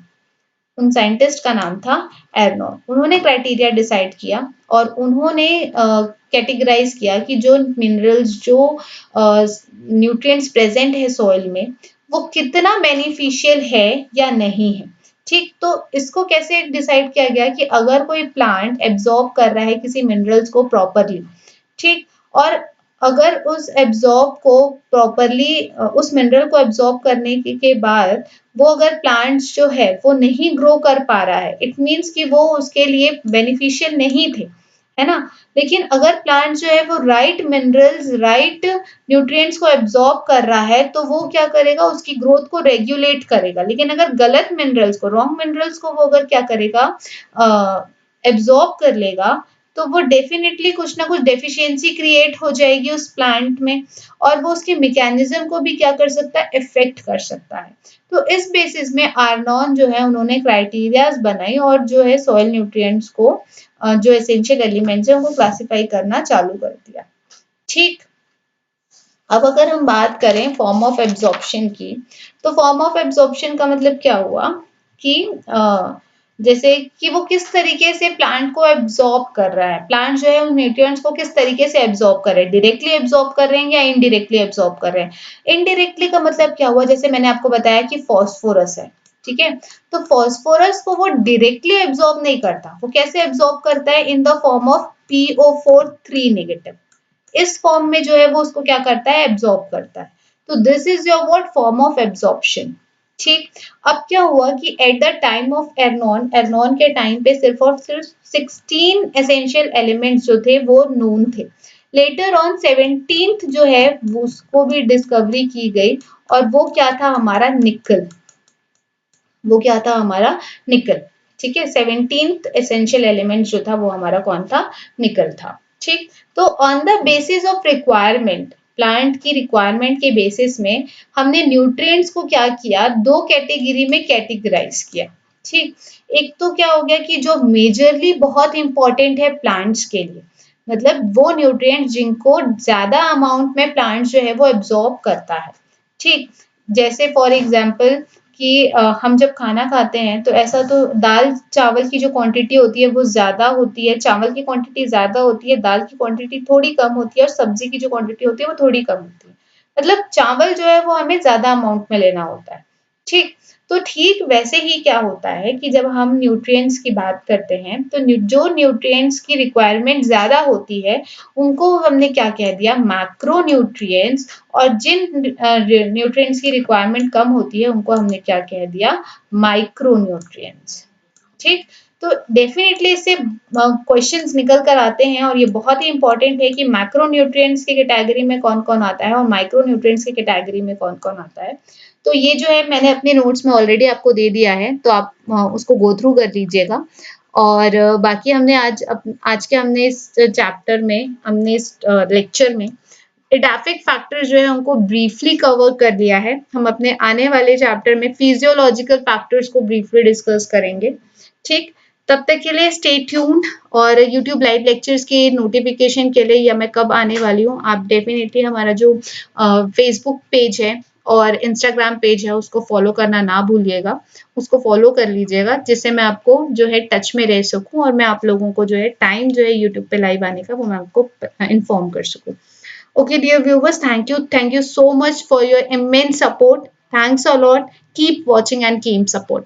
उन साइंटिस्ट का नाम था एर्नॉन। उन्होंने क्राइटेरिया डिसाइड किया और उन्होंने कैटेगराइज किया कि जो मिनरल्स, जो न्यूट्रिएंट्स प्रेजेंट है सॉइल में, वो कितना बेनिफिशियल है या नहीं है। ठीक, तो इसको कैसे डिसाइड किया गया कि अगर कोई प्लांट एब्जॉर्ब कर रहा है किसी मिनरल्स को प्रॉपरली, ठीक, और अगर उस एब्जॉर्ब को प्रॉपरली, उस मिनरल को एब्जॉर्ब करने के बाद वो अगर प्लांट्स जो है वो नहीं ग्रो कर पा रहा है, इट मीन्स कि वो उसके लिए बेनिफिशियल नहीं थे, है ना। लेकिन अगर प्लांट जो है वो राइट मिनरल्स, राइट न्यूट्रिएंट्स को एब्जॉर्ब कर रहा है तो वो क्या करेगा, उसकी ग्रोथ को रेगुलेट करेगा। लेकिन अगर गलत मिनरल्स को, रॉन्ग मिनरल्स को वो अगर क्या करेगा, एब्जॉर्ब कर लेगा, तो वो डेफिनेटली कुछ ना कुछ डेफिशिएंसी क्रिएट हो जाएगी उस प्लांट में, और वो उसके मैकेनिज्म को भी क्या कर सकता है, इफेक्ट कर सकता है। तो इस बेसिस में आर्नॉन जो है उन्होंने क्राइटेरियाज बनाई और जो है सॉइल न्यूट्रिएंट्स को, जो एसेंशियल एलिमेंट्स है उनको क्लासिफाई करना चालू कर दिया। ठीक, अब अगर हम बात करें फॉर्म ऑफ एब्जॉर्प्शन की, तो फॉर्म ऑफ एब्जॉर्प्शन का मतलब क्या हुआ कि जैसे कि वो किस तरीके से प्लांट को एब्जॉर्ब कर रहा है, प्लांट जो है उन न्यूट्रिएंट्स को किस तरीके से एब्जॉर्ब कर रहे हैं, डायरेक्टली एब्जॉर्ब कर रहे हैं या इनडायरेक्टली एब्जॉर्ब कर रहे हैं। इनडायरेक्टली का मतलब क्या हुआ, जैसे मैंने आपको बताया कि फॉस्फोरस है, ठीक है, तो फॉस्फोरस को वो डायरेक्टली एब्जॉर्ब नहीं करता, वो कैसे एब्जॉर्ब करता है, इन the form of PO4 3 negative. इस फॉर्म में जो है वो उसको क्या करता है, एब्जॉर्ब करता है। तो this is your what, form of absorption. ठीक, अब क्या हुआ कि एट द टाइम ऑफ एर्नॉन, एर्नॉन के टाइम पे सिर्फ और सिर्फ 16 एसेंशियल एलिमेंट्स जो थे वो नोन थे। लेटर ऑन 17th जो है उसको भी डिस्कवरी की गई, और वो क्या था, हमारा निकल। वो क्या था, हमारा निकल। ठीक है, 17th एसेंशियल एलिमेंट जो था वो हमारा कौन था, निकल था। ठीक, तो on the basis of requirement, plant की रिक्वायरमेंट के बेसिस में हमने न्यूट्रिएंट्स को क्या किया, दो कैटेगरी में कैटेगराइज किया। ठीक, एक तो क्या हो गया कि जो मेजरली बहुत इंपॉर्टेंट है प्लांट्स के लिए, मतलब वो न्यूट्रिएंट्स जिनको ज्यादा अमाउंट में प्लांट्स जो है वो एब्जॉर्ब करता है। ठीक, जैसे फॉर एग्जाम्पल कि हम जब खाना खाते हैं तो ऐसा तो दाल चावल की जो क्वांटिटी होती है वो ज्यादा होती है, चावल की क्वांटिटी ज्यादा होती है, दाल की क्वांटिटी थोड़ी कम होती है, और सब्जी की जो क्वांटिटी होती है वो थोड़ी कम होती है। मतलब चावल जो है वो हमें ज्यादा अमाउंट में लेना होता है। ठीक, तो ठीक वैसे ही क्या होता है कि जब हम न्यूट्रिएंट्स की बात करते हैं तो जो न्यूट्रिएंट्स की रिक्वायरमेंट ज्यादा होती है उनको हमने क्या कह दिया, मैक्रो न्यूट्रिएंट्स, और जिन न्यूट्रिएंट्स की रिक्वायरमेंट कम होती है उनको हमने क्या कह दिया, माइक्रो न्यूट्रिएंट्स। ठीक, तो डेफिनेटली इससे क्वेश्चंस निकल कर आते हैं, और ये बहुत ही इंपॉर्टेंट है कि मैक्रो न्यूट्रिएंट्स की कैटेगरी में कौन कौन आता है और माइक्रो न्यूट्रिएंट्स की कैटेगरी में कौन कौन आता है। तो ये जो है मैंने अपने नोट्स में ऑलरेडी आपको दे दिया है, तो आप उसको गो थ्रू कर लीजिएगा। और बाकी हमने आज के हमने इस चैप्टर में, हमने इस लेक्चर में एडाफिक फैक्टर जो है उनको ब्रीफली कवर कर लिया है। हम अपने आने वाले चैप्टर में फिजियोलॉजिकल फैक्टर्स को ब्रीफली डिस्कस करेंगे। ठीक, तब तक के लिए स्टे ट्यून्ड और यूट्यूब लाइव लेक्चर्स के नोटिफिकेशन के लिए या मैं कब आने वाली हूँ आप डेफिनेटली हमारा जो फेसबुक पेज है और इंस्टाग्राम पेज है उसको फॉलो करना ना भूलिएगा, उसको फॉलो कर लीजिएगा जिससे मैं आपको जो है टच में रह सकूँ और मैं आप लोगों को जो है टाइम जो है यूट्यूब पे लाइव आने का वो मैं आपको इन्फॉर्म कर सकूँ। Okay, dear viewers, thank you so much for your immense support. Thanks a lot. Keep watching and keep supporting.